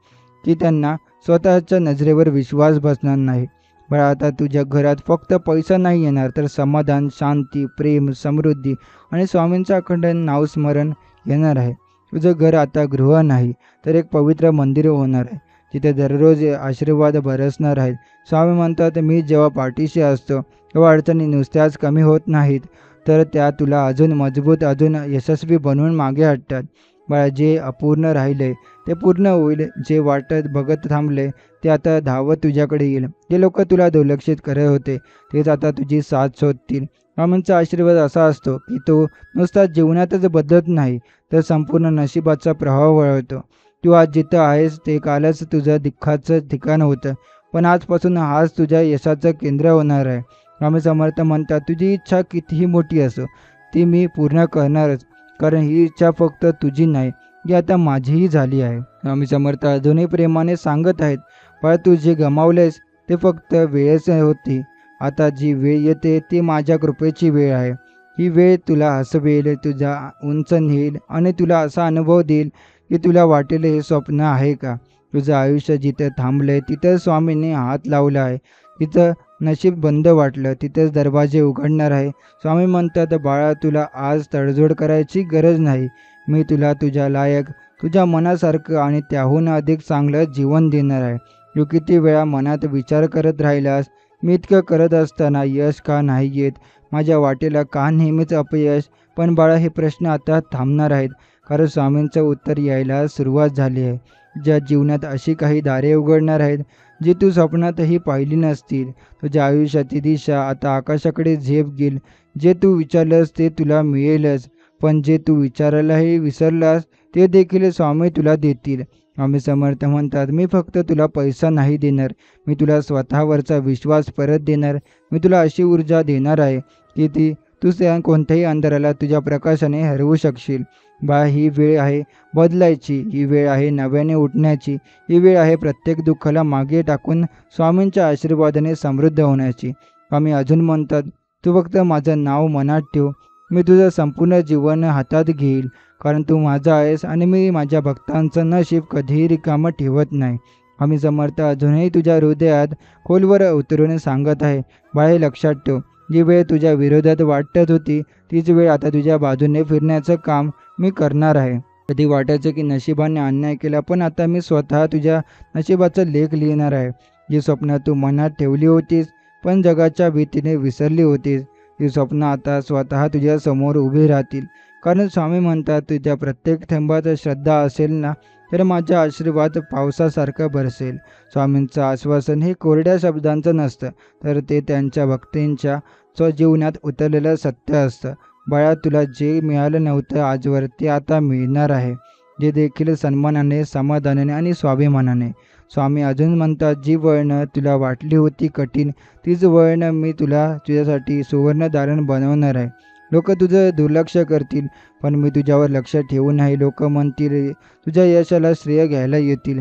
की त्यांना स्वतःच्या नजरेवर विश्वास बसणार नाही. बाळा, आता तुझ्या घरात फक्त पैसा नाही येणार, तर समाधान, शांती, प्रेम, समृद्धी आणि स्वामींचं अखंड नावस्मरण येणार आहे. तुझं घर आता गृह नाही, तर एक पवित्र मंदिर होणार आहे, जिथे दररोज आशीर्वाद बरसणार आहेत. स्वामी म्हणतात, मी जेव्हा पाठीशी असतो तेव्हा अडचणी नुसत्याच कमी होत नाहीत, तर त्या तुला अजून मजबूत, अजून यशस्वी बनवून मागे हटतात. बाळा, जे अपूर्ण राहिले ते पूर्ण होईल. जे वाटत बघत थांबले ते आता धावत तुझ्याकडे येईल. जे लोक तुला दुर्लक्षित करत होते तेच आता तुझी साथ शोधतील. स्वामींचा आशीर्वाद असा असतो की तो नुसता जीवनातच बदलत नाही, तर संपूर्ण नशिबाचा प्रभाव वळवतो. तू आज जिथं आहेस ते कालच तुझं दुःखाचं ठिकाण होतं, पण आजपासून हाच तुझ्या यशाचं केंद्र होणार आहे. स्वामी समर्थ म्हणतात, तुझी इच्छा कितीही मोठी असो ती मी पूर्ण करणारच, कारण ही इच्छा फक्त तुझी नाही, ही आता माझीही झाली आहे. स्वामी समर्थ अजूनही प्रेमाने सांगत आहेत, पण तू जे गमावलेस ते फक्त वेळच होती. आता जी वेळ येते ती माझ्या कृपेची वेळ आहे. ही वेळ तुला हसवेल, तुझा उंच नेईल आणि तुला असा अनुभव देईल की तुला वाटेल हे स्वप्न आहे का. तुझं आयुष्य जिथं थांबलंय तिथं स्वामींनी हात लावला आहे. तिथं नशीब बंद वाटलं तिथेच दरवाजे उघडणार आहे. स्वामी म्हणतात, बाळा, तुला आज तडजोड करायची गरज नाही. मी तुला तुझ्या लायक, तुझ्या मनासारखं आणि त्याहून अधिक चांगलं जीवन देणार आहे. तू किती वेळा मनात विचार करत राहिलास, मी इतकं करत असताना यश का नाही येत, माझ्या वाटेला का नेहमीच अपयश. पण बाळा, हे प्रश्न आता थांबणार आहेत, कारण स्वामींचं उत्तर यायला सुरुवात झाली आहे. ज्या जीवनात अशी काही दारे उघडणार आहेत जी तू स्वप्नातही पाहिली नसतील. तुझ्या आयुष्याची दिशा आता आकाशाकडे झेप घेईल. जे तू विचारलंस ते तुला मिळेलच, पण जे तू विचारायलाही विसरलास ते देखील स्वामी तुला देतील. स्वामी समर्थ म्हणतात, मी फक्त तुला पैसा नाही देणार, मी तुला स्वतःवरचा विश्वास परत देणार. मी तुला अशी ऊर्जा देणार आहे की तू त्या कोणत्याही अंधाराला तुझ्या प्रकाशाने हरवू शकशील. बा, ही वेळ आहे बदलायची, ही वेळ आहे नव्याने उठण्याची, ही वेळ आहे प्रत्येक दुःखाला मागे टाकून स्वामींच्या आशीर्वादाने समृद्ध होण्याची. स्वामी अजून म्हणतात, तू फक्त माझं नाव मनात ठेव, मी तुझं संपूर्ण जीवन हातात घेईल, कारण तू माझा आहेस आणि मी माझ्या भक्तांचं नशीब कधीही रिकामं ठेवत नाही. आम्ही समर्थ अजूनही तुझ्या हृदयात खोलवर उतरून सांगत आहे, बाळे, लक्षात ठेव, जी वेळ तुझ्या विरोधात वाटत होती तीच वेळ आता तुझ्या बाजूने फिरण्याचं काम मी करणार आहे. कधी वाटायचं की नशिबाने अन्याय केला, पण आता मी स्वतः तुझ्या नशिबाचा लेख लिहिणार आहे. जी स्वप्न तू मनात ठेवली होतीस पण जगाच्या भीतीने विसरली होतीस, ती स्वप्न आता स्वतः तुझ्या समोर उभी राहतील. कारण स्वामी म्हणतात, तुझ्या प्रत्येक थेंबात श्रद्धा असेल ना, तर माझा आशीर्वाद पावसासारखं बरसेल. स्वामींचं आश्वासन हे कोरड्या शब्दांचं नसतं, तर ते त्यांच्या भक्तींच्या स्वजीवनात उतरलेलं सत्य असतं. बाळा, तुला जे मिळालं नव्हतं आजवर ते आता मिळणार आहे, जे देखील सन्मानाने, समाधानाने आणि स्वाभिमानाने. स्वामी अजून म्हणतात, जी वळणं तुला वाटली होती कठीण, तीच वळणं मी तुझ्यासाठी सुवर्णधारण बनवणार आहे. लोक तुझं दुर्लक्ष करतील, पण मी तुझ्यावर लक्ष ठेवू नाही. लोक म्हणतील, तुझ्या यशाला श्रेय घ्यायला येतील,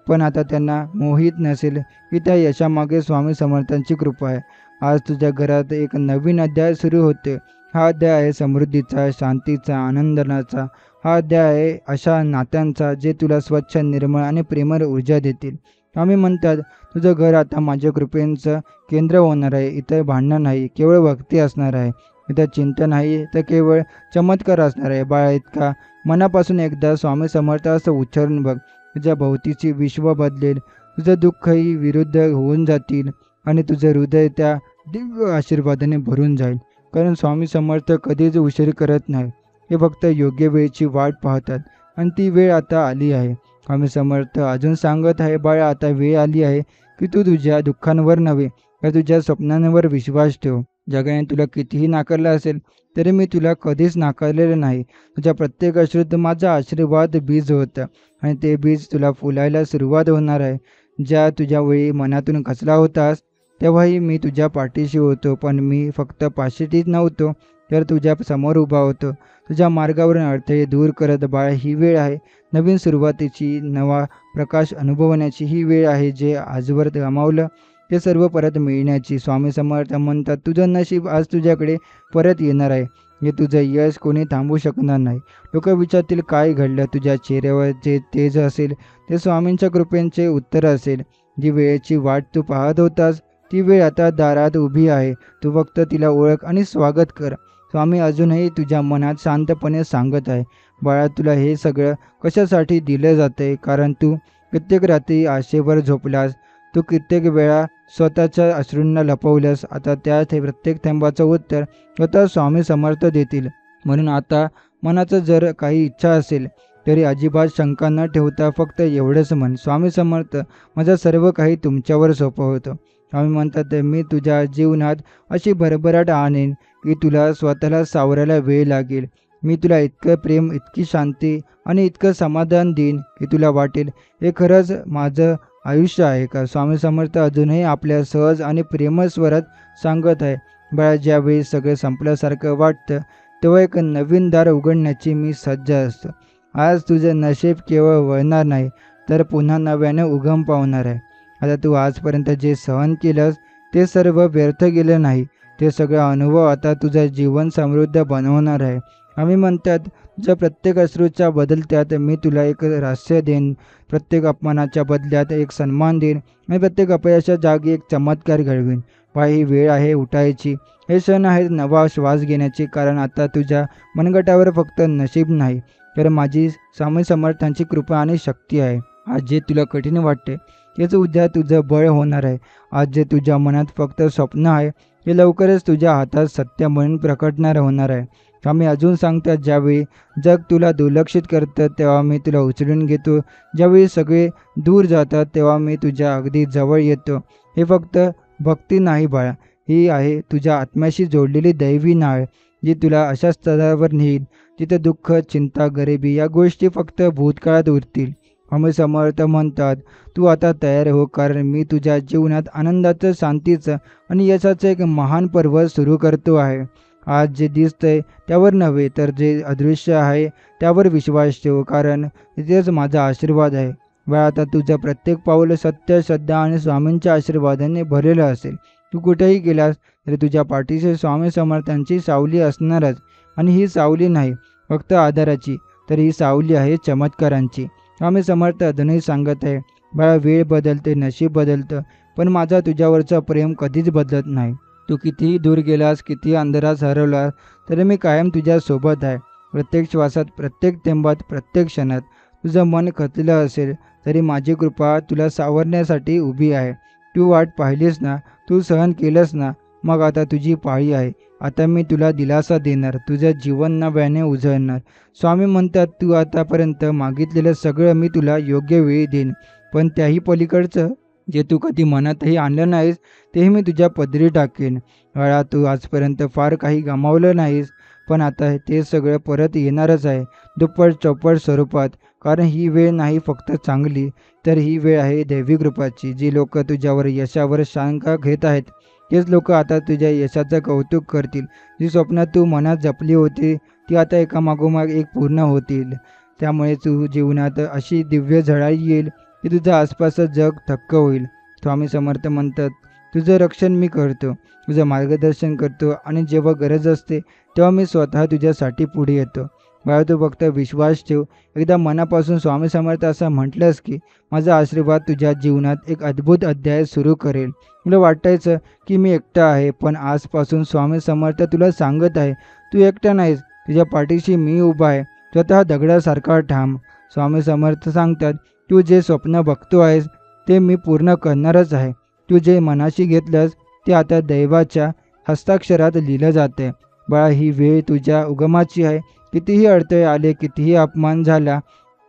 पण आता त्यांना मोहित नसेल की त्या यशामागे स्वामी समर्थांची कृपा आहे. आज तुझ्या घरात एक नवीन अध्याय सुरू होते. हा अध्याय आहे समृद्धीचा, शांतीचा, आनंदाचा. हा अध्याय आहे अशा नात्यांचा जे तुला स्वच्छ, निर्मळ आणि प्रेमळ ऊर्जा देतील. स्वामी म्हणतात, तुझं घर आता माझ्या कृपेचं केंद्र होणार आहे. इथं भांडणं नाही, केवळ भक्ती असणार आहे. इथं चिंता नाही, तर केवळ चमत्कार असणार आहे. बाळा, इतका मनापासून एकदा स्वामी समर्थ असं उच्चारून बघ, तुझ्या भोवतीची विश्व बदलेल. तुझं दुःखही विरुद्ध होऊन जातील आणि तुझं हृदय त्या दिव्य आशीर्वादाने भरून जाईल. कारण स्वामी समर्थ कधीच उशीर करत नाही. हे फक्त योग्य वेळेची वाट पाहतात आणि ती वेळ आता आली आहे. स्वामी समर्थ अजून सांगत आहे, बाळा आता वेळ आली आहे की तू तुझ्या दुःखांवर नव्हे तर तुझ्या स्वप्नांवर विश्वास ठेव. जगाने तुला कितीही नाकारलं असेल तरी मी तुला कधीच नाकारलेलं नाही. तुझ्या प्रत्येक अश्रूत माझा आशीर्वाद बीज होतं आणि ते बीज तुला फुलायला सुरुवात होणार आहे. ज्या तुझ्या वेळी मनातून खचला होतास तेव्हाही मी तुझ्या पाठीशी होतो, पण मी फक्त पाठीशीच नव्हतो तर तुझ्या समोर उभा होतो. तुझ्या मार्गावरून अडथळे दूर करत. बाळा ही वेळ आहे नवीन सुरुवातीची, नवा प्रकाश अनुभवण्याची. ही वेळ आहे जे आजवर गमावलं ते सर्व परत मिळण्याची. स्वामी समर्थ म्हणतात, तुझं नशीब आज तुझ्याकडे परत येणार आहे. हे तुझं यश कोणी थांबवू शकणार नाही. लोक विचारतील काय घडलं, तुझ्या चेहऱ्यावर जे तेज असेल ते स्वामींच्या कृपेचे उत्तर असेल. जी वेळेची वाट तू पाहत होतास ती वेळ आता दारात उभी आहे. तू फक्त तिला ओळख आणि स्वागत कर. स्वामी अजूनही तुझ्या मनात शांतपणे सांगत आहे, बाळा तुला हे सगळं कशासाठी दिलं जाते? कारण तू कित्येक रात्री आशेवर झोपलास, तू कित्येक वेळा स्वतःच्या अश्रूंना लपवल्यास. आता त्या प्रत्येक थेंबाचं उत्तर स्वतः स्वामी समर्थ देतील. म्हणून आता मनाचं जर काही इच्छा असेल तरी अजिबात शंका न ठेवता फक्त एवढंच म्हण, स्वामी समर्थ माझं सर्व काही तुमच्यावर सोपवतो. स्वामी म्हणतात, मी तुझ्या जीवनात अशी भरभराट आणेन की तुला स्वतःला सावरायला वेळ लागेल. मी तुला इतकं प्रेम, इतकी शांती आणि इतकं समाधान देईन की तुला वाटेल हे खरंच माझं आयुष्य आहे का. स्वामी समर्थ अजूनही आपल्या सहज आणि प्रेमळ स्वरात सांगत आहे, बाळा ज्यावेळी सगळं संपल्यासारखं वाटतं तेव्हा एक नवीन दार उघडण्याची मी सज्ज असतो. आज तुझं नशीब केवळ वळणार नाही तर पुन्हा नव्याने उगम पावणार आहे. आता तू आजपर्यंत जे सहन केलंस ते सर्व व्यर्थ गेलं नाही. ते सगळं अनुभव आता तुझं जीवन समृद्ध बनवणार आहे. आम्ही म्हणतात, जर प्रत्येक अश्रूच्या बदल्यात मी तुला एक रहस्य देईन, प्रत्येक अपमानाच्या बदल्यात एक सन्मान देईन आणि प्रत्येक अपयशाच्या जागी एक चमत्कार घडवीन. ही वेळ आहे उठायची. हे क्षण आहेत नवा श्वास घेण्याची. कारण आता तुझ्या मनगटावर फक्त नशीब नाही तर माझी स्वामी समर्थांची कृपा आणि शक्ती आहे. आज जे तुला कठीण वाटते तेच उद्या तुझं बळ होणार आहे. आज जे तुझ्या मनात फक्त स्वप्न आहे हे लवकरच तुझ्या हातात सत्य म्हणून प्रकटणार होणार आहे. आम्ही अजून सांगतात, ज्यावेळी जग तुला दुर्लक्षित करतं तेव्हा मी तुला उचलून घेतो. ज्यावेळी सगळे दूर जातात तेव्हा मी तुझ्या अगदी जवळ येतो. हे फक्त भक्ती नाही बाळा, ही आहे तुझ्या आत्म्याशी जोडलेली दैवी नाळ, जी तुला अशा स्तरावर नेईल जिथे दुःख, चिंता, गरिबी या गोष्टी फक्त भूतकाळात उरतील. स्वामी समर्थ म्हणतात, तू आता तयार हो, कारण मी तुझ्या जीवनात आनंदाचं, शांतीचं आणि यशाचं एक महान पर्व सुरू करतो आहे. आज जे दिसतंय त्यावर नव्हे तर जे अदृश्य आहे त्यावर विश्वास ठेव, कारण इथेच माझा आशीर्वाद आहे. बाळा आता तुझं प्रत्येक पाऊल सत्य, श्रद्धा आणि स्वामींच्या आशीर्वादाने भरलेलं असेल. तू कुठेही गेलास तरी तुझ्या पाठीशी स्वामी समर्थांची सावली असणारच. आणि ही सावली नाही फक्त आधाराची, तर ही सावली आहे चमत्कारांची. स्वामी समर्थ अजूनही सांगत आहे, बाळा वेळ बदलते, नशीब बदलतं, पण माझा तुझ्यावरचं प्रेम कधीच बदलत नाही. तू कितीही दूर गेलास, कितीही अंधारात हरवलास तरी मी कायम तुझ्यासोबत आहे. प्रत्येक श्वासात, प्रत्येक थेंबात, प्रत्येक क्षणात. तुझं मन खचलं असेल तरी माझी कृपा तुला सावरण्यासाठी उभी आहे. तू वाट पाहिलीस ना, तू सहन केलंस ना, मग आता तुझी पाळी आहे. आता मी तुला दिलासा देणार, तुझं जीवन नव्याने उजळणार. स्वामी म्हणतात, तू आतापर्यंत मागितलेलं सगळं मी तुला योग्य वेळी देईन, पण त्याही पलीकडचं जे तू कधी मनातही आणलं नाहीस तेही मी तुझ्या पदरी टाकेन. बाळा तू आजपर्यंत फार काही गमावलं नाहीस, पण आता ते सगळं परत येणारच आहे, दुप्पट चौपट स्वरूपात. कारण ही वेळ नाही फक्त चांगली, तर ही वेळ आहे दैवी कृपाची. जी लोक तुझ्यावर यशावर शंका घेत आहेत तेच लोक आता तुझ्या यशाचं कौतुक करतील. जी स्वप्न तू मनात जपली होती ती आता एकामागोमाग एक पूर्ण होतील. त्यामुळे तू जीवनात अशी दिव्य झळाळी येईल की तुझ्या आसपासचं जग थक्क होईल. स्वामी समर्थ म्हणतात, तुझं रक्षण मी करतो, तुझं मार्गदर्शन करतो आणि जेव्हा गरज असते तेव्हा मी स्वतः तुझ्यासाठी पुढे येतो. बाळा तू फक्त विश्वास ठेव. एकदा मनापासून स्वामी समर्थ असं म्हटलंस की माझा आशीर्वाद तुझ्या जीवनात एक अद्भुत अध्याय सुरू करेल. तुला वाटायचं की मी एकटा आहे, पण आजपासून स्वामी समर्थ तुला सांगत आहे, तू एकटा नाहीस, तुझ्या पाठीशी मी उभा आहे, स्वतः दगडासारखा ठाम. स्वामी समर्थ सांगतात, तू जे स्वप्न बघतो आहेस ते मी पूर्ण करणारच आहे. तू जे मनाशी घेतलंस ते आता दैवाच्या हस्ताक्षरात लिहिलं जाते. बाळा, ही वेळ तुझ्या उगमाची आहे. कितीही अडथळे आले, कितीही अपमान झाला,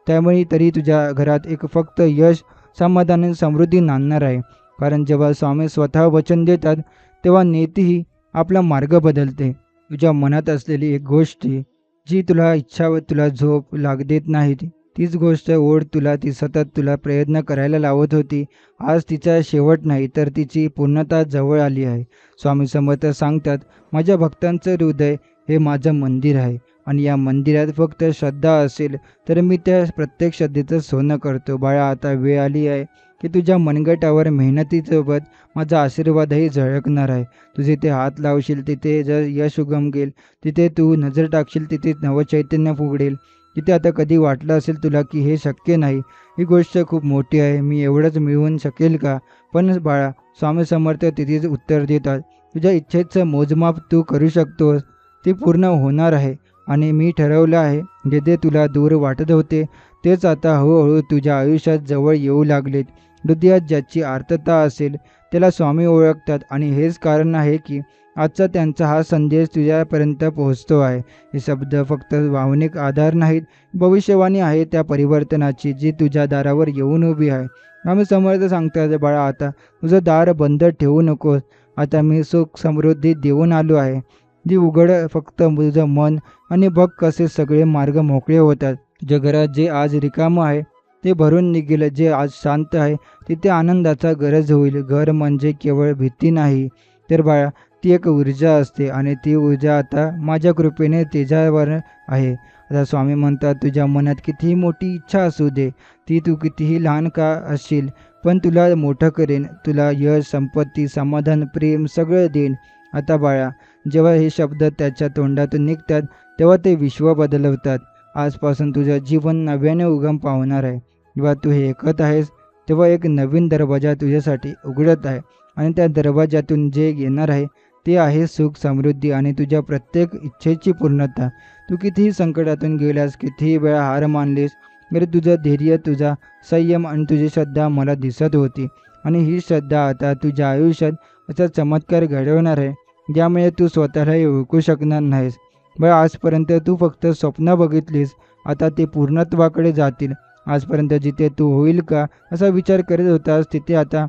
त्यामुळे तरी तुझ्या घरात एक फक्त यश, समाधान आणि समृद्धी नांदणार आहे. कारण जेव्हा स्वामी स्वतः वचन देतात तेव्हा नियतीही आपला मार्ग बदलते. तुझ्या मनात असलेली एक गोष्ट जी तुला इच्छा व तुला झोप देत नाही, तीच गोष्ट ओढ तुला ती सतत तुला प्रयत्न करायला लावत होती. आज तिचा शेवट नाही तर तिची पूर्णता जवळ आली आहे. स्वामी समर्थ सांगतात, माझ्या भक्तांचं हृदय हे माझं मंदिर आहे आणि या मंदिरात फक्त श्रद्धा असेल तर मी त्या प्रत्येक श्रद्धेचं सोनं करतो. बाळा, आता वेळ आली आहे की तुझ्या मनगटावर मेहनतीसोबत माझा आशीर्वादही झळकणार आहे. तू जिथे हात लावशील तिथे जर यश उगमगेल, तिथे तू नजर टाकशील तिथे नवचैतन्य फुगडेल. तिथे आता कधी वाटलं असेल तुला की हे शक्य नाही, ही गोष्ट खूप मोठी आहे, मी एवढंच मिळवून शकेल का? पण बाळा, स्वामी समर्थ तिथेच उत्तर देतात, तुझ्या इच्छेचं मोजमाप तू करू शकतोस, ते पूर्ण होणार आहे. आणि मी ठरवलं आहे, जिथे तुला दूर वाटत होते तेच आता हळूहळू तुझ्या आयुष्यात जवळ येऊ लागलेत. हृदयात ज्याची आर्तता असेल त्याला स्वामी ओळखतात आणि हेच कारण आहे की आजचा त्यांचा हा संदेश तुझ्यापर्यंत पोहोचतो आहे. हे शब्द फक्त भावनिक आधार नाहीत, भविष्यवाणी आहे त्या परिवर्तनाची जी तुझ्या दारावर येऊन उभी आहे. आम्ही समर्थ सांगतात, बाळा, आता तुझं दार बंद ठेवू नकोस. आता मी सुख समृद्धी देऊन आलो आहे, जी उघड फक्त तुझं मन आणि बघ कसे सगळे मार्ग मोकळे होतात. तुझ्या घरात जे आज रिकामं आहे ते भरून निघेल. जे आज शांत आहे तिथे आनंदाचा गरज होईल. घर म्हणजे केवळ भीती नाही तर बाळा, ती एक ऊर्जा असते आणि ती ऊर्जा आता माझ्या कृपेने तेजावर आहे. आता स्वामी म्हणतात, तुझ्या मनात कितीही मोठी इच्छा असू दे, ती तू कितीही लहान का असशील, पण तुला मोठं करेन. तुला यश, संपत्ती, समाधान, प्रेम सगळं देईन. आता बाळा, जेव्हा हे शब्द त्याच्या तोंडातून निघतात तेव्हा ते विश्व बदलवतात. आजपासून तुझं जीवन नव्याने उगम पावणार आहे. जेव्हा तू हे ऐकत आहेस तेव्हा एक नवीन दरवाजा तुझ्यासाठी उघडत आहे आणि त्या दरवाजातून जे येणार आहे ते आहे सुख, समृद्धी आणि तुझ्या प्रत्येक इच्छेची पूर्णता. तू कितीही संकटातून गेल्यास, कितीही वेळा हार मानलीस, तरी तुझं धैर्य, तुझा संयम आणि तुझी श्रद्धा मला दिसत होती. आणि ही श्रद्धा आता तुझ्या आयुष्यात असा चमत्कार घडवणार आहे ज्यामुळे तू स्वतःलाही ओळखू शकणार नाहीस. बरं, आजपर्यंत तू फक्त स्वप्न बघितलीस, आता ते पूर्णत्वाकडे जातील. आजपर्यंत जिथे तू होईल का असा विचार करत होतास तिथे आता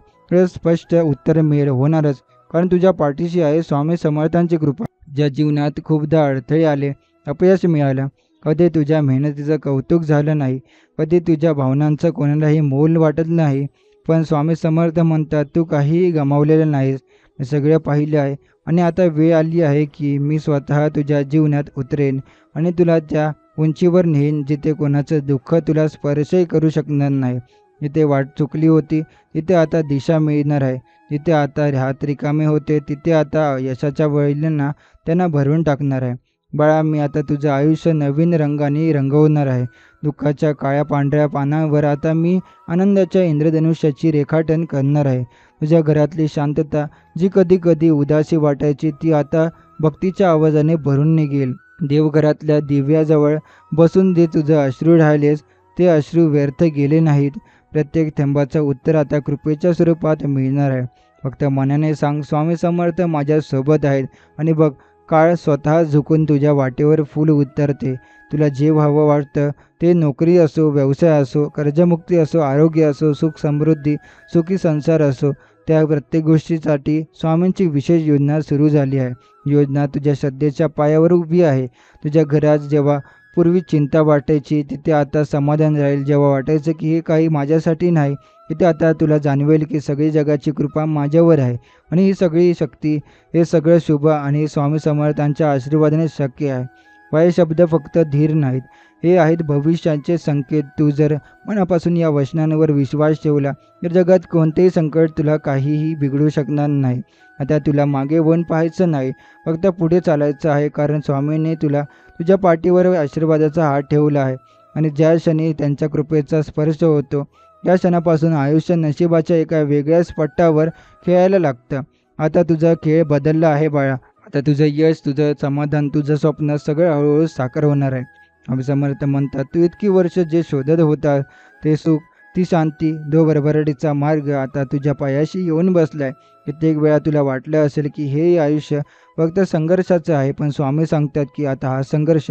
स्पष्ट उत्तर मिळेल, होणारच. कारण तुझ्या पाठीशी आहे स्वामी समर्थांची कृपा. ज्या जीवनात खूपदा अडथळे आले, अपयश मिळालं, कधी तुझ्या मेहनतीचं कौतुक झालं नाही, कधी तुझ्या भावनांचं कोणालाही मोल वाटत नाही, पण स्वामी समर्थ म्हणतात, तू काहीही गमावलेलं नाहीस. मी सगळं पाहिलं आहे आणि आता वेळ आली आहे की मी स्वतः तुझ्या जीवनात उतरेन आणि तुला त्या उंचीवर नेईन जिथे कोणाचं दुःख तुला स्पर्शही करू शकणार नाही. जिथे वाट चुकली होती तिथे आता दिशा मिळणार आहे. जिथे आता हात रिकामे होते तिथे आता यशाच्या वळणांना त्यांना भरून टाकणार आहे. बाळा, मी आता तुझं आयुष्य नवीन रंगाने रंगवणार आहे. दुःखाच्या काळ्या पांढऱ्या पानांवर आता मी आनंदाच्या इंद्रधनुष्याची रेखाटन करणार आहे. तुझ्या घरातली शांतता, जी कधी कधी उदासी वाटायची, ती आता भक्तीच्या आवाजाने भरून निघेल. देवघरातल्या दिव्याजवळ बसून जे तुझं अश्रू राहिलेस ते अश्रू व्यर्थ गेले नाहीत. प्रत्येक थेंबाचं उत्तर आता कृपेच्या स्वरूपात मिळणार आहे. फक्त मनाने सांग, स्वामी समर्थ माझ्या सोबत आहेत. आणि बघ, काळ स्वतः झुकून तुझ्या वाटेवर फूल उतरते. तुला जे हवं वाटतं ते, नोकरी असो, व्यवसाय असो, कर्जमुक्ती असो, आरोग्य असो, सुख समृद्धी, सुखी संसार असो, त्या प्रत्येक गोष्टीसाठी स्वामींची विशेष योजना सुरू झाली आहे. योजना तुझ्या श्रद्धेच्या पायावर उभी आहे. तुझ्या घरात जेव्हा पूर्वी चिंता वाटायची तिथे आता समाधान राहील. जेव्हा वाटायचं की हे काही माझ्यासाठी नाही, तिथे आता तुला जाणवेल की सगळी जगाची कृपा माझ्यावर आहे आणि ही सगळी शक्ती, हे सगळं शुभ आणि स्वामी समर्थांच्या आशीर्वादाने शक्य आहे. हे शब्द फक्त धीर नाहीत, हे आहेत भविष्याचे संकेत. तू जर मनापासून या वचनांवर विश्वास ठेवला तर जगात कोणतेही संकट तुला काहीही बिघडू शकणार नाही. आता तुला मागे वळून पाहायचं नाही, फक्त पुढे चालायचं आहे. कारण स्वामींनी तुला तुझ्या पाठीवर आशीर्वादाचा हात ठेवला आहे आणि ज्या क्षणी त्यांच्या कृपेचा स्पर्श होतो या क्षणापासून आयुष्य नशिबाच्या एका वेगळ्याच पट्टावर खेळायला लागतं. आता तुझा खेळ बदलला आहे बाळा. आता तुझं यश, तुझं समाधान, तुझं स्वप्न सगळं हळूहळू साकार होणार आहे. स्वामी समर्थ म्हणतात, तू इतकी वर्ष जे शोधत होता ते सुख, ती शांती, तो भरभराटीचा मार्ग आता तुझ्या पायाशी येऊन बसलाय. कित्येक वेळा तुला वाटलं असेल की हे आयुष्य फक्त संघर्षाचं आहे, पण स्वामी सांगतात की आता हा संघर्ष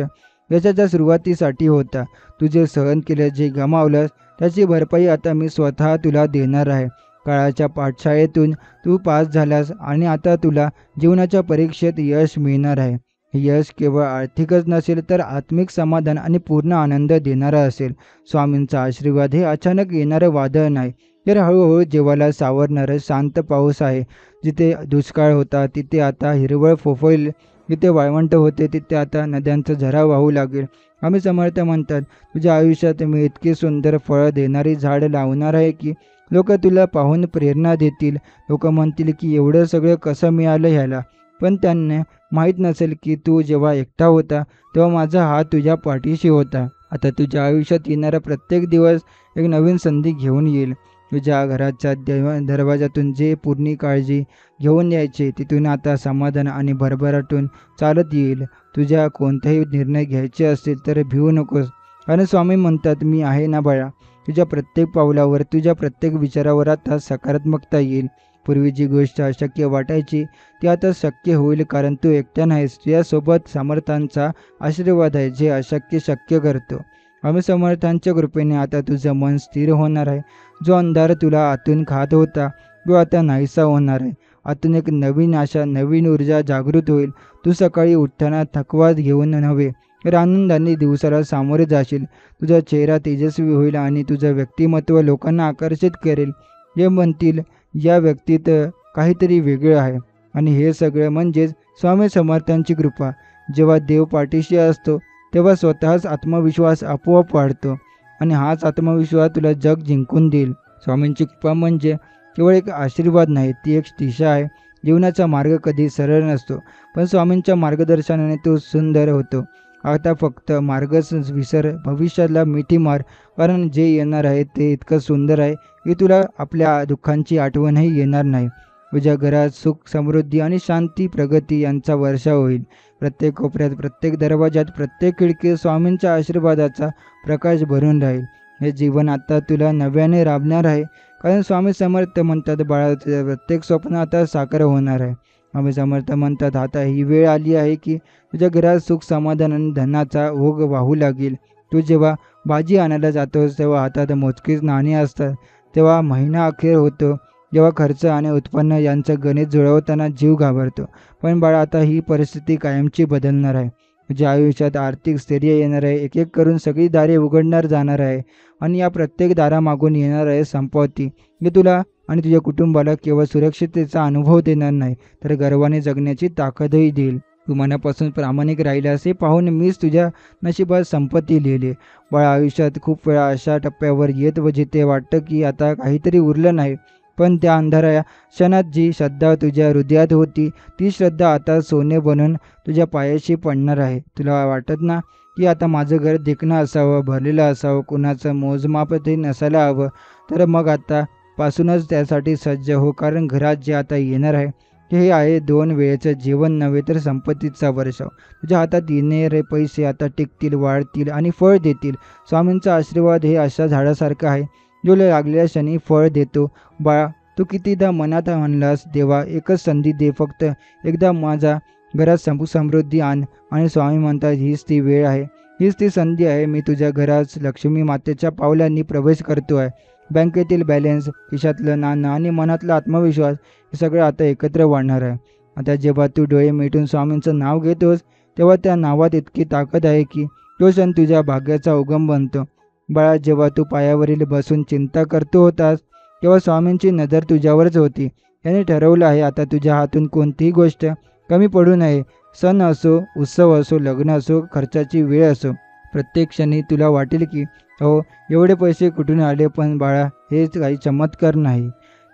यशाच्या सुरुवातीसाठी होता. तू जे सहन केलं, जे गमावलंस, त्याची भरपाई आता मी स्वतः तुला देणार आहे. काळाच्या पाठशाळेतून तू पास झालास आणि आता तुला जीवनाच्या परीक्षेत यश मिळणार आहे. हे यश केवळ आर्थिकच नसेल तर आत्मिक समाधान आणि पूर्ण आनंद देणारा असेल. स्वामींचा आशीर्वाद हे अचानक येणारं वादळ नाही, तर हळूहळू जीवाला सावरणारं शांत पाऊस आहे. जिथे दुष्काळ होता तिथे आता हिरवळ फोफळेल, जिथे वाळवंट होते तिथे आता नद्यांचा झरा वाहू लागेल. आम्ही समर्थ म्हणतात, तुझ्या आयुष्यात मी इतकी सुंदर फळं देणारी झाडं लावणार आहे की लोक तुला पाहून प्रेरणा देतील. लोक म्हणतील की एवढं सगळं कसं मिळालं ह्याला. पण त्यांना माहीत नसेल की तू जेव्हा एकटा होता तेव्हा माझा हात तुझ्या पाठीशी होता. आता तुझ्या आयुष्यात येणारा प्रत्येक दिवस एक नवीन संधी घेऊन येईल. तुझ्या घराच्या दरवाजातून जे पूर्ण काळजी घेऊन यायचे तिथून आता समाधान आणि भरभराटून चालत येईल. तुझ्या कोणताही निर्णय घ्यायचे असतील तर भिवू नकोस, कारण स्वामी म्हणतात, मी आहे ना बाळा. तुझ्या प्रत्येक पावलावर, तुझ्या प्रत्येक विचारावर आता सकारात्मकता येईल. पूर्वी जी गोष्ट अशक्य वाटायची ती आता शक्य होईल, कारण तू एकटा नाहीस. तुझ्यासोबत समर्थांचा आशीर्वाद आहे, जे अशक्य शक्य करतो. आम्ही समर्थांच्या कृपेने आता तुझं मन स्थिर होणार आहे. जो अंधार तुला आतून खात होता तो आता नाहीसा होणार आहे. आतून एक नवीन आशा, नवीन ऊर्जा जागृत होईल. तू सकाळी उठताना थकवा घेऊन नव्हे तर आनंदाने दिवसाला सामोरे जाशील. तुझा चेहरा तेजस्वी होईल आणि तुझं व्यक्तिमत्व लोकांना आकर्षित करेल. हे म्हणतील, या व्यक्तीत काहीतरी वेगळं आहे. आणि हे सगळं म्हणजेच स्वामी समर्थांची कृपा. जेव्हा देव पाठीशी असतो तेव्हा स्वतःच आत्मविश्वास आपोआप वाढतो आणि हाच आत्मविश्वास तुला जग जिंकून देईल. स्वामींची कृपा म्हणजे केवळ एक आशीर्वाद नाही, ती एक दिशा आहे. जीवनाचा मार्ग कधी सरळ नसतो, पण स्वामींच्या मार्गदर्शनाने तो सुंदर होतो. आता फक्त मार्गच विसर, भविष्याला मिठी मार, कारण जे येणार आहे ते इतकं सुंदर आहे की तुला आपल्या दुःखांची आठवणही येणार नाही. तुझ्या घरात सुख, समृद्धी आणि शांती, प्रगती यांचा वर्षाव होईल. प्रत्येक कोपऱ्यात, प्रत्येक दरवाजात, प्रत्येक खिडकीत स्वामींच्या आशीर्वादाचा प्रकाश भरून राहील. हे जीवन आता तुला नव्याने राबणार आहे, कारण स्वामी समर्थ म्हणतात, बाळा, तुझं प्रत्येक स्वप्न आता साकार होणार आहे. स्वामी समर्थ म्हणतात, आता ही वेळ आली आहे की तुझ्या घरात सुख, समाधान आणि धनाचा ओघ वाहू लागेल. तू जेव्हा भाजी आणायला जातोस तेव्हा हातात मोजकीच नाणी असतात. तेव्हा महिना अखेर होतो, जेव्हा खर्च आणि उत्पन्न यांचं गणित जुळवताना जीव घाबरतो. पण बाळा, आता ही परिस्थिती कायमची बदलणार आहे. तुझ्या आयुष्यात आर्थिक स्थैर्य येणार आहे. एक एक करून सगळी दारे उघडणार जाणार आहे आणि या प्रत्येक दारामागून येणार आहे संपत्ती. हे तुला आणि तुझ्या कुटुंबाला केवळ सुरक्षिततेचा अनुभव देणार नाही, तर गर्वाने जगण्याची ताकदही देईल. तू मनापासून प्रामाणिक राहिल्यास हे पाहून मीच तुझ्या नशिबात संपत्ती लिहिली. बाळा, आयुष्यात खूप वेळा अशा टप्प्यावर येत व जिथे वाटतं की आता काहीतरी उरलं नाही, पण त्या अंधाऱ्या क्षणात जी श्रद्धा तुझ्या हृदयात होती ती श्रद्धा आता सोने बनून तुझ्या पायाशी पडणार आहे. तुला वाटत ना की आता माझं घर देखणं असावं, भरलेलं असावं, कुणाचं मोजमाप ते नसायला हवं, तर मग आता पासूनच त्यासाठी सज्ज हो, कारण घरात जे आता येणार आहे हे आहे 2 वेळेचं जेवण नव्हे तर संपत्तीचा वर्षाव. तुझ्या हातात येणारे पैसे आता टिकतील, वाढतील आणि फळ देतील. स्वामींचा आशीर्वाद हे अशा झाडासारखं आहे जो लागलेल्या क्षणी फळ देतो. बाळा, तू कितीदा मनात म्हणलास, देवा एकच संधी दे, फक्त एकदा माझ्या घरात समृद्धी आण. आणि स्वामी म्हणतात, हीच ती वेळ आहे, हीच ती संधी आहे. मी तुझ्या घरात लक्ष्मी मातेच्या पावलांनी प्रवेश करतो आहे. बँकेतील बॅलन्स, खिशातलं नाणं आणि मनातला आत्मविश्वास हे सगळं आता एकत्र वाढणार आहे. आता जेव्हा तू डोळे मिटून स्वामींचं नाव घेतोस तेव्हा त्या नावात इतकी ताकद आहे की तो क्षण तुझ्या भाग्याचा उगम बनतो. बाळा, जेव्हा तू पायावरील बसून चिंता करतो होतास तेव्हा स्वामींची नजर तुझ्यावरच होती. याने ठरवलं आहे आता तुझ्या हातून कोणतीही गोष्ट कमी पडू नये. सण असो, उत्सव असो, लग्न असो, खर्चाची वेळ असो, प्रत्येक क्षणी तुला वाटेल की हो, एवढे पैसे कुठून आले. पण बाळा, हेच काही चमत्कार नाही,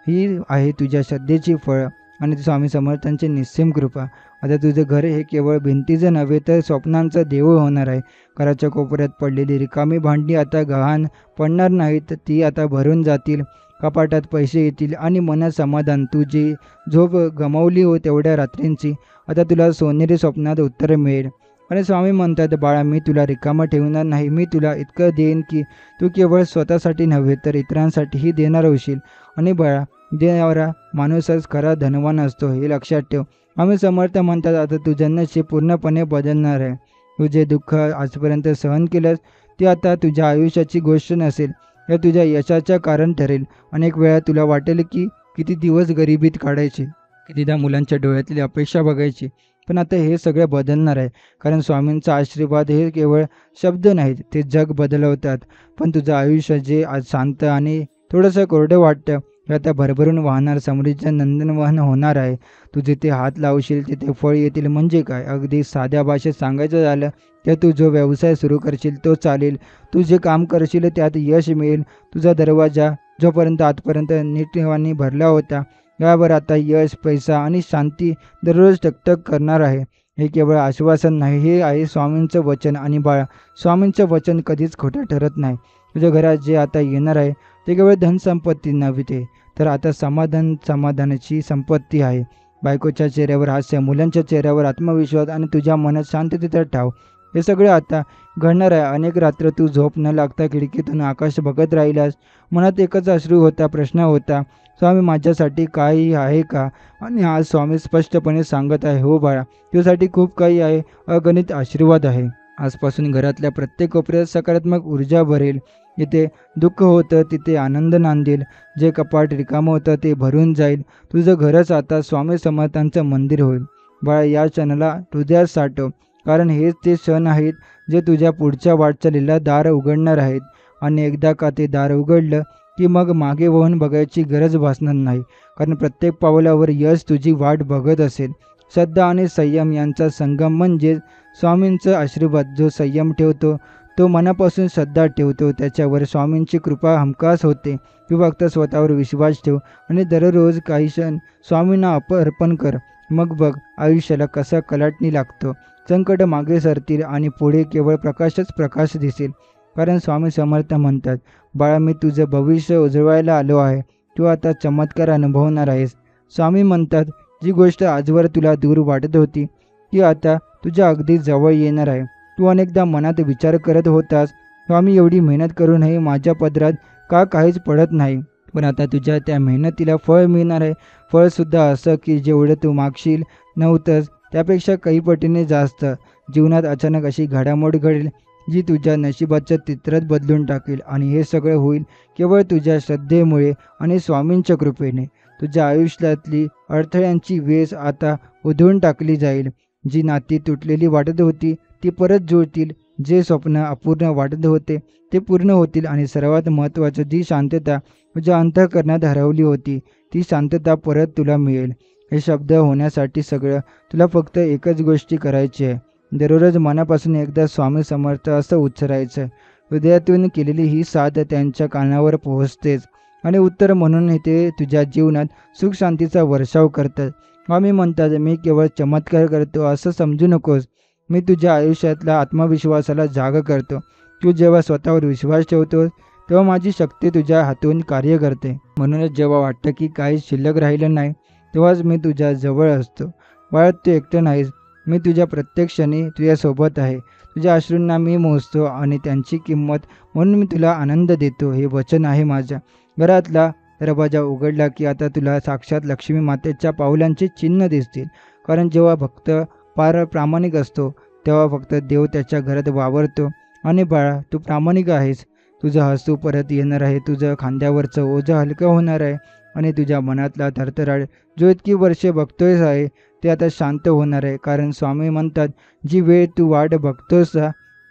ही आहे तुझ्या श्रद्धेची फळं आणि स्वामी समर्थांची निस्सीम कृपा. आता तुझं घर हे केवळ भिंतीचं नव्हे तर स्वप्नांचं देऊळ होणार आहे. घराच्या कोपऱ्यात पडलेली रिकामी भांडी आता गहाण पडणार नाहीत, ती आता भरून जातील. कपाटात पैसे येतील आणि मनात समाधान. तू जी झोप गमावली हो तेवढ्या रात्रींची, आता तुला सोनेरी स्वप्नात उत्तर मिळेल. आणि स्वामी म्हणतात, बाळा मी तुला रिकामं ठेवणार नाही. मी तुला इतकं देईन की तू केवळ स्वतःसाठी नव्हे तर इतरांसाठीही देणार होशील. आणि बाळा, देणारा माणूसच खरा धनवान असतो, हे लक्षात ठेव. स्वामी समर्थ म्हणतात, आता तुझं नशीब पूर्णपणे बदलणार आहे. तू जे दुःख आजपर्यंत सहन केलंस ते आता तुझ्या आयुष्याची गोष्ट नसेल, हे तुझ्या यशाचं कारण ठरेल. अनेक वेळा तुला वाटेल की किती दिवस गरिबीत काढायचे, कितीदा मुलांच्या डोळ्यातली अपेक्षा बघायची, पण आता हे सगळं बदलणार आहे. कारण स्वामींचा आशीर्वाद हे केवळ शब्द नाहीत, ते जग बदलवतात. पण तुझं आयुष्य जे आज शांत आणि थोडंसं कोरडं वाटतं, हे आता भरभरून वाहणार समृद्ध नंदनवन होणार आहे. तू जिथे हात लावशील तिथे फळ येतील. म्हणजे काय? अगदी साध्या भाषेत सांगायचं झालं तर तू जो व्यवसाय सुरू करशील तो चालेल. तू जे काम करशील त्यात यश मिळेल. तुझा दरवाजा जोपर्यंत आजपर्यंत नीटनेमाने भरला होता, यावर आता यश, पैसा आणि शांती दररोज टकटक करणार आहे. हे केवळ आश्वासन नाही, हे आहे स्वामींचं वचन. आणि बाळा, स्वामींचं वचन कधीच खोटं ठरत नाही. तुझ्या घरात जे आता येणार आहे ते केवळ धनसंपत्ती नव्हे, तर आता समाधानाची संपत्ती आहे. बायकोच्या चेहऱ्यावर हास्य, मुलांच्या चेहऱ्यावर आत्मविश्वास आणि तुझ्या मनात शांततेचा ठाव, हे सगळं आता घडणार आहे. अनेक रात्र तू झोप न लागता खिडकीतून आकाश बघत राहिलास. मनात एकच अश्रू होता, प्रश्न होता, स्वामी माझ्यासाठी काही आहे का? आणि आज स्वामी स्पष्टपणे सांगत आहे, हो बाळा, तुझ्यासाठी खूप काही आहे. अगणित आशीर्वाद आहे. आजपासून घरातल्या प्रत्येक कोपऱ्यात सकारात्मक ऊर्जा भरेल. जिथे दुःख होतं तिथे आनंद नांदेल. जे कपाट रिकामं होतं ते भरून जाईल. तुझं घरच आता स्वामी समर्थांचं मंदिर होईल. बाळा, या क्षणाला हृदयात साठव, कारण हेच ते क्षण आहेत जे तुझ्या पुढच्या वाटचालीला दार उघडणार आहेत. आणि एकदा का ते दार उघडलं की मग मागे वळून बघायची गरज भासणार नाही, कारण प्रत्येक पावलावर यश तुझी वाट बघत असेल. श्रद्धा आणि संयम यांचा संगम म्हणजे स्वामींचा आशीर्वाद. जो संयम ठेवतो तो मनापासून श्रद्धा ठेवतो, त्याच्यावर स्वामींची कृपा हमखास होते. तू फक्त स्वतःवर विश्वास ठेव आणि दररोज काही क्षण स्वामींना अर्पण कर. मग बघ आयुष्याला कसा कलाटणी लागतो. संकट मागे सरतील आणि पुढे केवळ प्रकाशच प्रकाश दिसेल. कारण स्वामी समर्थ म्हणतात, बाळा मी तुझं भविष्य उजळवायला आलो आहे. तू आता चमत्कार अनुभवणार आहेस. स्वामी म्हणतात, जी गोष्ट आजवर तुला दूर वाटत होती ती आता तुझ्या अगदी जवळ येणार आहे. तू अनेकदा मनात विचार करत होतास, स्वामी एवढी मेहनत करूनही माझ्या पदरात का काहीच पडत नाही. पण आता तुझ्या त्या मेहनतीला फळ मिळणार आहे. फळसुद्धा असं की जेवढं तू मागशील नव्हतंच त्यापेक्षा काही पटीने जास्त. जीवनात अचानक अशी घडामोड घडेल जी तुझ्या नशिबाचं चित्रच बदलून टाकेल. आणि हे सगळं होईल केवळ तुझ्या श्रद्धेमुळे आणि स्वामींच्या कृपेने. तुझ्या आयुष्यातली अडथळ्यांची वेस आता उधळून टाकली जाईल. जी नाती तुटलेली वाटत होती ती परत जुळतील. जे स्वप्न अपूर्ण वाटत होते ते पूर्ण होतील. आणि सर्वात महत्त्वाचं, जी शांतता तुझ्या अंतःकरणात हरवली होती ती शांतता परत तुला मिळेल. हे शब्द होण्यासाठी सगळं तुला फक्त एकच गोष्टी करायची आहे. दररोज मनापासून एकदा स्वामी समर्थ असं उच्चारायचं. हृदयातून केलेली ही साथ त्यांच्या कानावर पोहोचतेच आणि उत्तर म्हणून ते तुझ्या जीवनात सुख शांतीचा वर्षाव करतात. स्वामी म्हणतात, मी केवळ चमत्कार करतो असं समजू नकोस. मी तुझ्या आयुष्यातल्या आत्मविश्वासाला जाग करतो. तू जेव्हा स्वतःवर विश्वास ठेवतोस तेव्हा माझी शक्ती तुझ्या हातून कार्य करते. म्हणूनच जेव्हा वाटतं की काही शिल्लक राहिलं नाही तेव्हाच मी तुझ्या जवळ असतो. बाळा, तू एकटं नाहीस. मी तुझ्या प्रत्येक क्षणी तुझ्यासोबत आहे. तुझ्या अश्रूंना मी मोजतो आणि त्यांची किंमत म्हणून मी तुला आनंद देतो. हे वचन आहे माझ्या. घरातला दरवाजा उघडला की आता तुला साक्षात लक्ष्मी मातेच्या पावलांचे चिन्ह दिसतील. कारण जेव्हा भक्त प्रामाणिक असतो तेव्हा फक्त देव त्याच्या घरात वावरतो. आणि बाळा, तू प्रामाणिक आहेस. तुझं हसू परत येणार आहे. तुझं खांद्यावरचं ओझं हलकं होणार आहे. आणि तुझ्या मनातला थरथराट जो इतकी वर्षे बघतोयस आहे ते आता शांत होणार आहे. कारण स्वामी म्हणतात, जी वेळ तू वाट बघतोस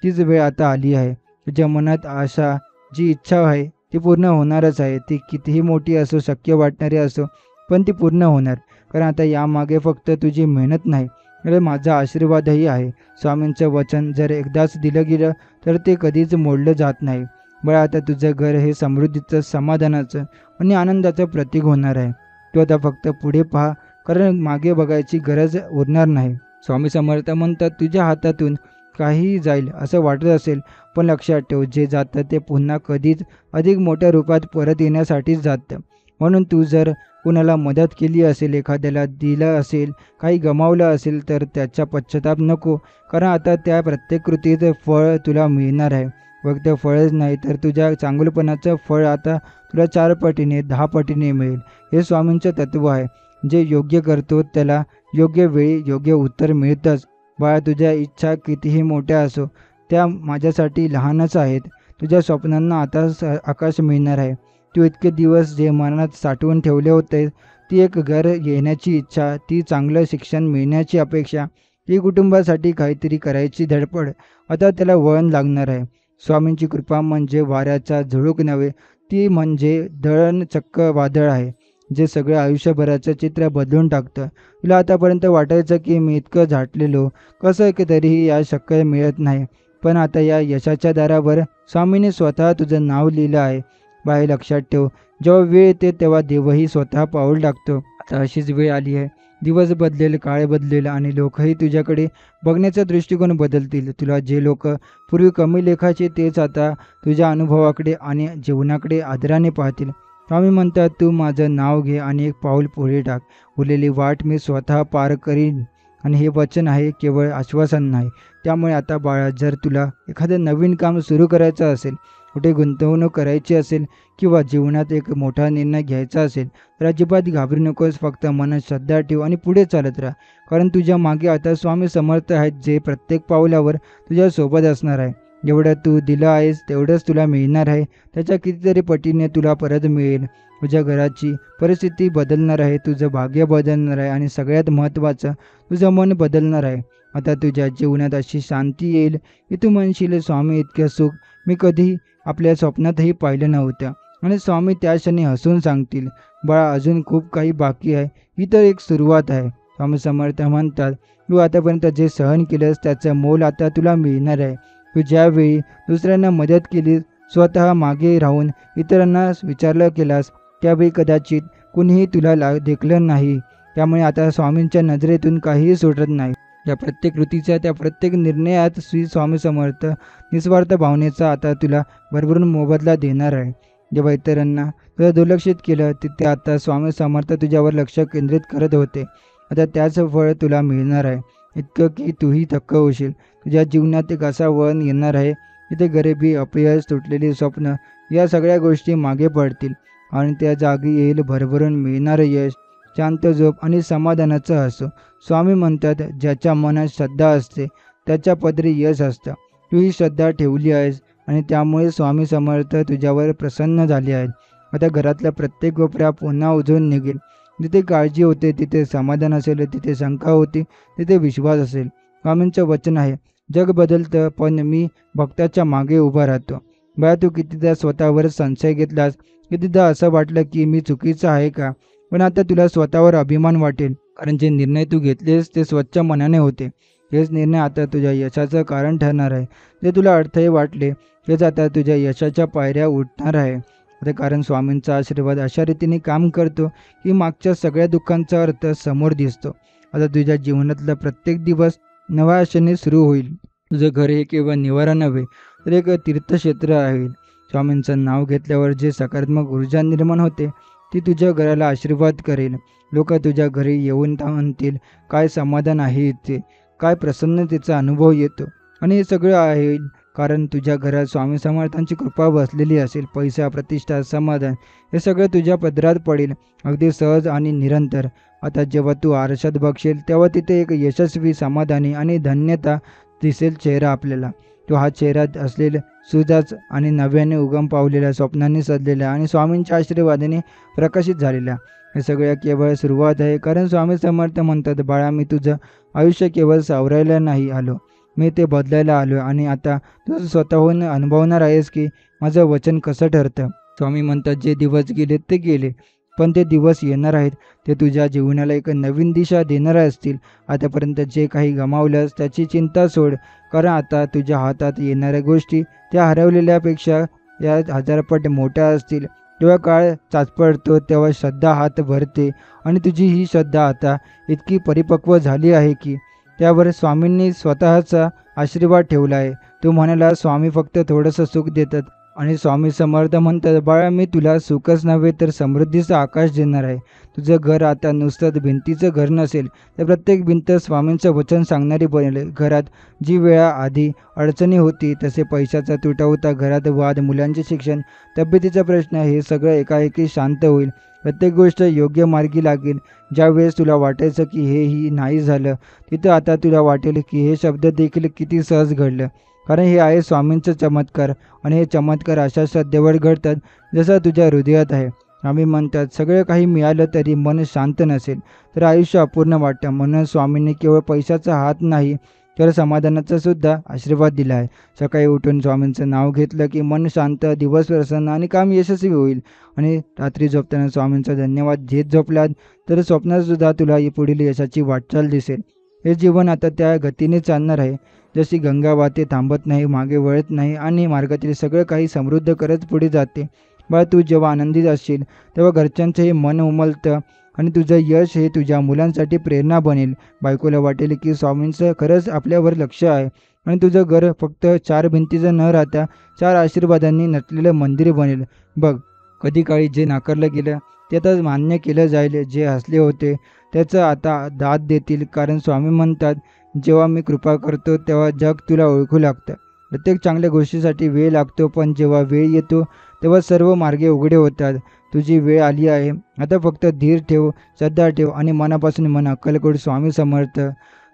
तीच वेळ आता आली आहे. तुझ्या मनात आशा, जी इच्छा आहे ती पूर्ण होणारच आहे. ती कितीही मोठी असो, शक्य वाटणारी असो, पण ती पूर्ण होणार. कारण आता यामागे फक्त तुझी मेहनत नाही तर माझा आशीर्वादही आहे. स्वामींचं वचन जर एकदाच दिलं गेलं तर ते कधीच मोडलं जात नाही. बरं, आता तुझं घर हे समृद्धीचं, समाधानाचं आणि आनंदाचं प्रतीक होणार आहे. तू आता फक्त पुढे पहा, कारण मागे बघायची गरज उरणार नाही. स्वामी समर्थ म्हणतात, तुझ्या हातातून काहीही जाईल असं वाटत असेल, पण लक्षात ठेव, जे जातं ते पुन्हा कधीच अधिक मोठ्या रूपात परत येण्यासाठीच जातं. म्हणून तू जर कुणाला मदत केली असेल, एखाद्याला दिलं असेल, काही गमावलं असेल तर त्याचा पश्चाताप नको, कारण आता त्या प्रत्येक कृतीचं फळ तुला मिळणार आहे. फक्त फळच नाही तर तुझ्या चांगुलपणाचं फळ आता तुला 4 पटीने 10 पटीने मिळेल. हे स्वामींचं तत्त्व आहे. जे योग्य करतो त्याला योग्य वेळी योग्य उत्तर मिळतंच. बाळा, तुझ्या इच्छा कितीही मोठ्या असो त्या माझ्यासाठी लहानच आहेत. तुझ्या स्वप्नांना आता आकाश मिळणार आहे. तू इतके दिवस जे मनात साठवून ठेवले होते, ती एक घर येण्याची इच्छा, ती चांगलं शिक्षण मिळण्याची अपेक्षा, ती कुटुंबासाठी काहीतरी करायची धडपड, आता त्याला वळण लागणार आहे. स्वामींची कृपा म्हणजे वाऱ्याचा झुळूक नव्हे, ती म्हणजे दळण चक्क वादळ आहे, जे सगळं आयुष्यभराचं चित्र बदलून टाकतं. तुला आतापर्यंत वाटायचं की मी इतकं झाटलेलो कसं की तरीही या शक्य मिळत नाही, पण आता या यशाच्या दारावर स्वामीने स्वतः तुझं नाव लिहिलं आहे. बाई, लक्षात ठेव, जेव्हा वेळ येते तेव्हा देवही स्वतः पाऊल टाकतो. आता अशीच वेळ आली आहे. दिवस बदलेल, काळ बदलेल आणि लोकही तुझ्याकडे बघण्याचा दृष्टिकोन बदलतील. तुला जे लोक पूर्वी कमी लेखाचे तेच आता तुझ्या अनुभवाकडे आणि जीवनाकडे आदराने पाहतील. स्वामी म्हणतात, तू माझं नाव घे आणि एक पाऊल पुढे टाक. उरलेली वाट मी स्वतः पार करीन. आणि हे वचन आहे, केवळ आश्वासन नाही. त्यामुळे आता बाळा, जर तुला एखादं नवीन काम सुरू करायचं असेल, कुठे गुंतवणूक करायची असेल किंवा जीवनात एक मोठा निर्णय घ्यायचा असेल तर अजिबात घाबरू नकोस. फक्त मनात श्रद्धा ठेव आणि पुढे चालत राहा, कारण तुझ्या मागे आता स्वामी समर्थ आहेत, जे प्रत्येक पावलावर तुझ्या सोबत असणार आहे. जेवढं तू दिलं आहेस तेवढंच तुला मिळणार आहे. त्याच्या कितीतरी पटीने तुला परत मिळेल. तुझ्या घराची परिस्थिती बदलणार आहे, तुझं भाग्य बदलणार आहे आणि सगळ्यात महत्त्वाचं, तुझं मन बदलणार आहे. आता तुझ्या जीवनात अशी शांती येईल की तू म्हणशील, स्वामी इतकं सुख मी कधी आपल्या स्वप्नातही पाहिलं नव्हतं. आणि स्वामी त्या क्षणी हसून सांगतील, बाळा, अजून खूप काही बाकी आहे, ही तर एक सुरुवात आहे. स्वामी समर्थ म्हणतात, तू आतापर्यंत जे सहन केलंस त्याचं मोल आता तुला मिळणार आहे. तू ज्यावेळी दुसऱ्यांना मदत केलीस, स्वतः मागे राहून इतरांना विचारलं केलास, त्यावेळी कदाचित कुणीही तुला देखलं नाही. त्यामुळे आता स्वामींच्या नजरेतून काहीही सुटत नाही. या प्रत्येक कृतीच्या, त्या प्रत्येक निर्णयात श्री स्वामी समर्थ निस्वार्थ भावनेचा आता तुला भरभरून मोबदला देणार आहे. जेव्हा इतरांना तुला दुर्लक्षित केलं, तिथे आता स्वामी समर्थ तुझ्यावर लक्ष केंद्रित करत होते. आता त्याच फळ तुला मिळणार आहे, इतकं की तूही थक्क होशील. तुझ्या जीवनात एक असा वळण येणार आहे, तिथे गरिबी, अपयश, तुटलेली स्वप्न या सगळ्या गोष्टी मागे पडतील आणि त्या जागी येईल भरभरून मिळणारं यश, शांत झोप आणि समाधानाचं हसू. स्वामी म्हणतात, ज्याच्या मनात श्रद्धा असते त्याच्या पदरी यश असतं. तू ही श्रद्धा ठेवली आहेस आणि त्यामुळे स्वामी समर्थ तुझ्यावर प्रसन्न झाले आहेत. आता घरातल्या प्रत्येक कोपऱ्या पुन्हा उजळून निघेल. जिथे काळजी होते तिथे समाधान असेल, तिथे शंका होती तिथे विश्वास असेल. स्वामींचं वचन आहे, जग बदलतं पण मी भक्ताच्या मागे उभा राहतो. बाळा, तू कितीदा स्वतःवर संशय घेतलास, कितीदा असं वाटलं की मी चुकीचं आहे का, पण आता तुला स्वतःवर अभिमान वाटेल, कारण जे निर्णय तू घेतलेस ते स्वच्छ मनाने होते. हेच निर्णय आता तुझ्या यशाचं कारण ठरणार आहे. जे तुला अडथळे वाटले तेच आता तुझ्या यशाच्या पायऱ्या उठणार आहे. आता कारण स्वामींचा आशीर्वाद अशा रीतीने काम करतो की मागच्या सगळ्या दुःखांचा अर्थ समोर दिसतो. आता तुझ्या जीवनातला प्रत्येक दिवस नव्या आशेने सुरू होईल. तुझं घर हे केवळ निवारा नव्हे तर एक तीर्थक्षेत्र आहे. स्वामींचं नाव घेतल्यावर जे सकारात्मक ऊर्जा निर्माण होते ती तुझ्या घराला आशीर्वाद करेल. लोक तुझ्या घरी येऊन म्हणतील, काय समाधान आहे इथे, काय प्रसन्नतेचा अनुभव येतो. आणि हे सगळं आहे कारण तुझ्या घरात स्वामी समर्थांची कृपा बसलेली असेल. पैसा, प्रतिष्ठा, समाधान हे सगळं तुझ्या पदरात पडेल, अगदी सहज आणि निरंतर. आता जेव्हा तू आरशात बघशील तेव्हा तिथे एक यशस्वी, समाधानी आणि धन्यता दिसेल चेहरा आपल्याला. तो हा चेहरा असलेला सुजाच आणि नव्याने उगम पावलेल्या, स्वप्नांनी सजलेल्या आणि स्वामींच्या आशीर्वादाने प्रकाशित झालेल्या. हे सगळ्या केवळ सुरुवात आहे, कारण स्वामी समर्थ म्हणतात, बाळा, मी तुझं आयुष्य केवळ सावरायला नाही आलो, मी ते बदलायला आलो. आणि आता तू स्वतःहून अनुभवणार आहेस की माझं वचन कसं ठरतं. स्वामी म्हणतात, जे दिवस गेले ते गेले, पण ते दिवस येणार आहेत, ते तुझ्या जीवनाला एक नवीन दिशा देणारे असतील. आतापर्यंत जे काही गमावलंस त्याची चिंता सोड, कारण आता तुझ्या हातात येणाऱ्या गोष्टी त्या हरवलेल्यापेक्षा या हजारपट मोठ्या असतील. जेव्हा काळ चाचपडतो तेव्हा श्रद्धा हात भरते आणि तुझी ही श्रद्धा आता इतकी परिपक्व झाली आहे की त्यावर स्वामींनी स्वतःचा आशीर्वाद ठेवला आहे. तू म्हणाला, स्वामी फक्त थोडंसं सुख देतात, आणि स्वामी समर्थ म्हणतात, बाळा मी तुला सुखच नव्हे तर समृद्धीचा आकाश देणार आहे. तुझं घर आता नुसतं भिंतीचं घर नसेल, तर प्रत्येक भिंत स्वामींचं वचन सांगणारी बनेल. घरात जी वेळा आधी अडचणी होती, तसे पैशाचा तुटवडा, घरात वाद, मुलांचे शिक्षण, तब्येतीचा प्रश्न, हे सगळं एकाएकी शांत होईल. प्रत्येक गोष्ट योग्य मार्गी लागेल. ज्यावेळेस तुला वाटायचं की हेही नाही झालं, तिथं आता तुला वाटेल की हे शब्द देखील किती सहज घडलं. कारण हे आहे स्वामींचं चमत्कार. आणि हे चमत्कार अशा श्रद्धेवर घडतात जसं तुझ्या हृदयात आहे. आम्ही म्हणतात, सगळं काही मिळालं तरी मन शांत नसेल तर आयुष्य अपूर्ण वाटतं. म्हणून स्वामींनी केवळ पैशाचा हात नाही तर समाधानाचा सुद्धा आशीर्वाद दिला आहे. सकाळी उठून स्वामींचं नाव घेतलं की मन शांत, दिवस प्रसन्न आणि काम यशस्वी होईल. आणि रात्री झोपताना स्वामींचा धन्यवाद घेत झोपलात तर स्वप्नात सुद्धा तुला ही पुढील यशाची वाटचाल दिसेल. हे जीवन आता त्या गतीने चालणार आहे जशी गंगा वाहते, थांबत नाही, मागे वळत नाही आणि मार्गातील सगळं काही समृद्ध करत पुढे जाते. बाळा, तू जेव्हा आनंदित असशील तेव्हा घरच्यांचं हे मन उमलतं आणि तुझं यश हे तुझ्या मुलांसाठी प्रेरणा बनेल. बायकोला वाटेल की स्वामींचं खरंच आपल्यावर लक्ष आहे. आणि तुझं घर फक्त 4 भिंतीचं न राहता 4 आशीर्वादांनी नटलेलं मंदिर बनेल. बघ, कधी काळी जे नाकारलं गेलं ते आता मान्य केलं जाईल. जे हसले होते त्याचं आता दाद देतील. कारण स्वामी म्हणतात, जेव्हा मी कृपा करतो तेव्हा जग तुला ओळखू लागतं. प्रत्येक चांगल्या गोष्टीसाठी वेळ लागतो, पण जेव्हा वेळ येतो तेव्हा सर्व मार्गे उघडे होतात. तुझी वेळ आली आहे. आता फक्त धीर ठेव, श्रद्धा ठेव आणि मनापासून म्हण, अक्कलकोट स्वामी समर्थ.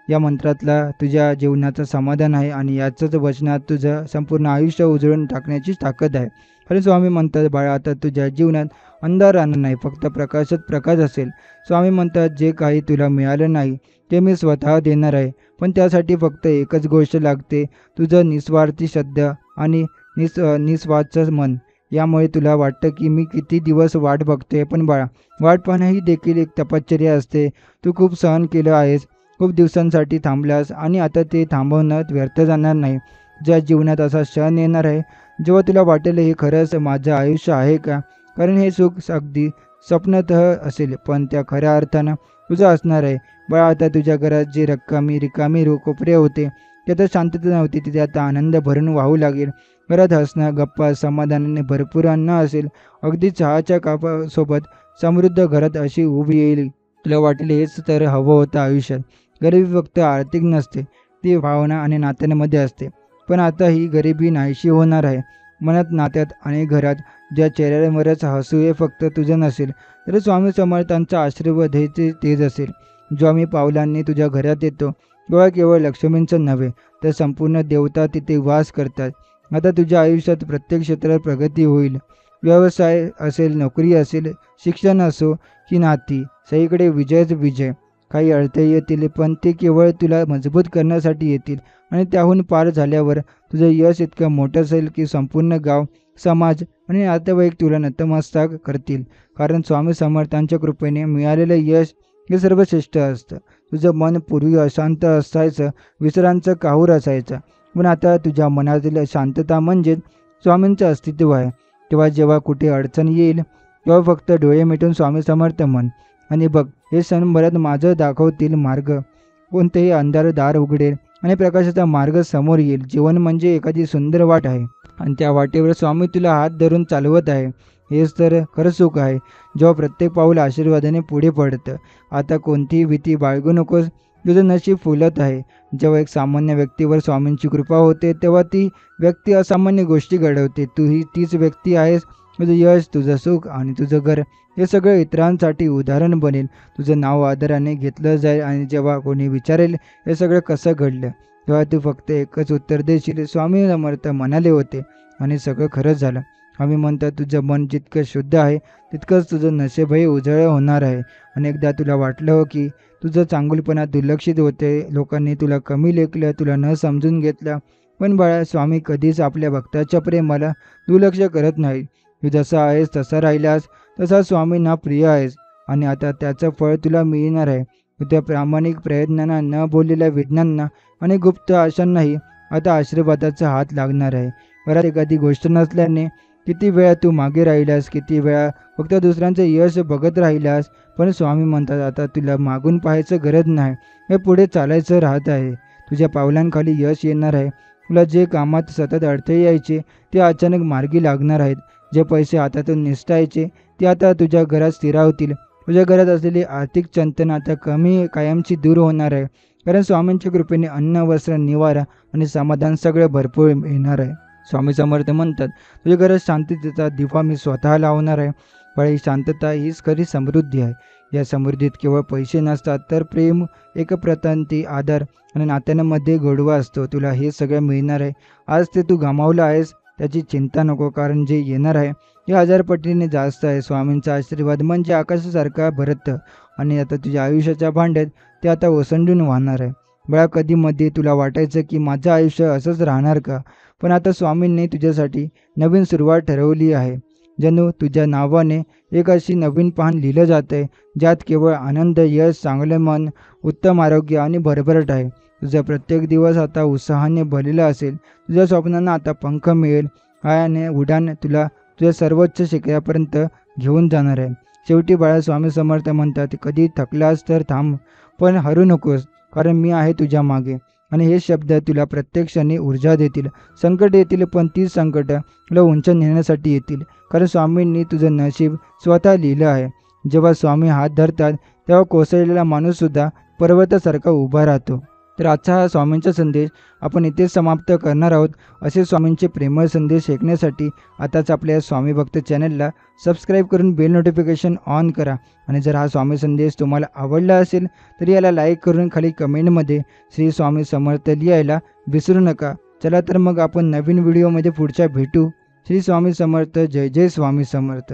या मंत्रातला तुझ्या जीवनाचं समाधान आहे आणि याचंच वचनात तुझं संपूर्ण आयुष्य उजळून टाकण्याची ताकद आहे. आणि स्वामी म्हणतात, बाळा आता तुझ्या जीवनात अंधार राहणार नाही, फक्त प्रकाशात प्रकाश असेल. स्वामी म्हणतात, जे काही तुला मिळालं नाही ते मी स्वतः देणार आहे. पण त्यासाठी फक्त एकच गोष्ट लागते, तुझं निस्वार्थी श्रद्धा आणि निस्वार्थचं मन. यामुळे तुला वाटतं की मी किती दिवस वाट बघतोय, पण बाळा, वाट पाहणं ही देखील एक तपश्चर्या असते. तू खूप सहन केलं आहेस, खूप दिवसांसाठी थांबलास आणि आता ते थांबवणं व्यर्थ जाणार नाही. ज्या जीवनात असा क्षण येणार आहे जेव्हा तुला वाटेल हे खरंच माझं आयुष्य आहे का. कारण हे सुख अगदी स्वप्नतः असेल, पण त्या खऱ्या अर्थानं तुझं असणार आहे. बाळा, आता तुझ्या घरात जे रिकामी कोपरे होते त्यात शांतता नव्हती, तिथे आता आनंद भरून वाहू लागेल. घरात हसणं, गप्पा, समाधानाने भरपूर अन्न असेल. अगदी चहाच्या कापासोबत समृद्ध घरात अशी उभी येईल, तुला वाटेल हेच तर हवं होतं आयुष्यात. गरिबी फक्त आर्थिक नसते, ती भावना आणि नात्यांमध्ये असते. पण आता ही गरिबी नाहीशी होणार आहे. मनात, नात्यात आणि घरात. ज्या चेहऱ्यावरच हसू हे फक्त तुझं नसेल तर स्वामी समर्थांचा आशीर्वाद हे तेज असेल. जेव्हा मी पावलांनी तुझ्या घरात येतो तेव्हा केवळ लक्ष्मींचं नव्हे तर संपूर्ण देवता तिथे वास करतात. आता तुझ्या आयुष्यात प्रत्येक क्षेत्रात प्रगती होईल. व्यवसाय असेल, नोकरी असेल, शिक्षण असो की नाती, सगळीकडे विजयच विजय. काही अडथळे येतील, पण ते केवळ तुला मजबूत करण्यासाठी येतील. आणि त्याहून पार झाल्यावर तुझं यश इतकं मोठं असेल की संपूर्ण गाव, समाज आणि नातेवाईक तुला नतमस्तक करतील. कारण स्वामी समर्थांच्या कृपेने मिळालेलं यश हे सर्वश्रेष्ठ असतं. तुझं मन पूर्वी अशांत असायचं, विचारांचं काहूर असायचं, पण आता तुझ्या मनातील शांतता म्हणजे स्वामींचं अस्तित्व आहे. तेव्हा जेव्हा कुठे अडचण येईल तेव्हा फक्त डोळे मिटून स्वामी समर्थ म्हण आणि बघ, हे क्षणभरात माझं दाखवतील मार्ग. कोणतेही अंधार दार उघडेल आणि प्रकाशाचा मार्ग समोर येईल. जीवन म्हणजे एखादी सुंदर वाट आहे आणि त्या वाटेवर स्वामी तुला हात धरून चालवत आहे. हेच तर खरं सुख आहे, जेव्हा प्रत्येक पाऊल आशीर्वादाने पुढे पडतं. आता कोणतीही भीती बाळगू नकोस, तुझं नशीब फुलत आहे. जेव्हा एक सामान्य व्यक्तीवर स्वामींची कृपा होते तेव्हा ती व्यक्ती असामान्य गोष्टी घडवते. तू ही तीच व्यक्ती आहेस. तुझं यश, तुझं सुख आणि तुझं घर हे सगळं इतरांसाठी उदाहरण बनेल. तुझं नाव आदराने घेतलं जाईल आणि जेव्हा कोणी विचारेल हे सगळं कसं घडलं तेव्हा तू फक्त एकच उत्तर देशील, स्वामी समर्थ म्हणाले होते, आणि सगळं खरंच झालं. आम्ही म्हणतात, तुझं मन जितकं शुद्ध आहे तितकंच तुझं नशीबही उजळ होणार आहे. अनेकदा तुला वाटलं हो की तुझं चांगुलपणा दुर्लक्षित होते, लोकांनी तुला कमी लेखलं, तुला न समजून घेतलं. पण बाळा, स्वामी कधीच आपल्या भक्ताच्या प्रेमाला दुर्लक्ष करत नाही. तू जसा आहेस तसा राहिलास तसा स्वामींना प्रिय आहेस आणि आता त्याचं फळ तुला मिळणार आहे. तुझ्या प्रामाणिक प्रयत्नांना, न बोललेल्या वेदनांना आणि गुप्त आशांनाही आता आशीर्वादाचा हात लागणार आहे. घरात एखादी गोष्ट नसल्याने किती वेळा तू मागे राहिलास, किती वेळा फक्त दुसऱ्यांचं यश बघत राहिलास. पण स्वामी म्हणतात, आता तुला मागून पाहायचं गरज नाही, हे पुढे चालायचं राहत आहे. तुझ्या पावलांखाली यश येणार आहे. तुला जे कामात सतत अडथळे यायचे ते अचानक मार्गी लागणार आहेत. जे पैसे हातातून निसटायचे ते आता तुझ्या घरात स्थिरावतील. तुझ्या घरात असलेली आर्थिक चंचलता आता कायमची दूर होणार आहे. कारण स्वामींच्या कृपेने अन्न, वस्त्र, निवारा आणि समाधान सगळे भरपूर येणार आहे. स्वामी समर्थ म्हणतात, तुझ्या घरात शांततेचा दिवा मी स्वतः लावणार आहे. पण ही शांतता हीच खरी समृद्धी आहे. या समृद्धीत केवळ पैसे नसतात, तर प्रेम, एकप्रतंती, आदर आणि नात्यांमध्ये गोडवा असतो. तुला हे सगळं मिळणार आहे. आज ते तू गमावलं आहेस त्याची चिंता नको, कारण जे येणार आहे ते 1000 पटीने जास्त आहे. स्वामींचा आशीर्वाद म्हणजे आकाशासारखा भरत आणि आता तुझ्या आयुष्याच्या भांड्यात ते आता ओसंडून वाहणार आहे. बळा, कधी मध्ये तुला वाटायचं की माझं आयुष्य असंच राहणार का? पण आता स्वामींनी तुझ्यासाठी नवीन सुरुवात ठरवली आहे. जणू तुझ्या नावाने एक अशी नवीन पान लिहिलं जातंय, ज्यात केवळ आनंद, यश, चांगले मन, उत्तम आरोग्य आणि भरभराट आहे. तुझा प्रत्येक दिवस आता उत्साहाने भरलेला असेल. तुझ्या स्वप्नांना आता पंख मिळेल आणि उडान तुला तुझ्या सर्वोच्च शिखरापर्यंत घेऊन जाणार आहे. शेवटी बाळा, स्वामी समर्थ म्हणतात, कधी थकलास तर थांब, पण हरू नकोस, कारण मी आहे तुझ्या मागे. आणि हे शब्द तुला प्रत्येक क्षणी ऊर्जा देतील. संकट येतील, पण तीच संकट तुला उंच नेण्यासाठी येतील. कारण स्वामींनी तुझं नशीब स्वतः लिहिलं आहे. जेव्हा स्वामी हात धरतात तेव्हा कोसळलेला माणूससुद्धा पर्वतासारखा उभा राहतो. तर आजचा हा स्वामींचा संदेश आपण इथेच समाप्त करणार आहोत. असे स्वामींचे प्रेमळ संदेश ऐकण्यासाठी आताच आपल्या स्वामी भक्त चॅनलला सबस्क्राईब करून बेल नोटिफिकेशन ऑन करा. आणि जर हा स्वामी संदेश तुम्हाला आवडला असेल तर याला लाईक करून खाली कमेंटमध्ये श्री स्वामी समर्थ लिहायला विसरू नका. चला तर मग आपण नवीन व्हिडिओमध्ये पुढच्या भेटू. श्री स्वामी समर्थ. जय जय स्वामी समर्थ.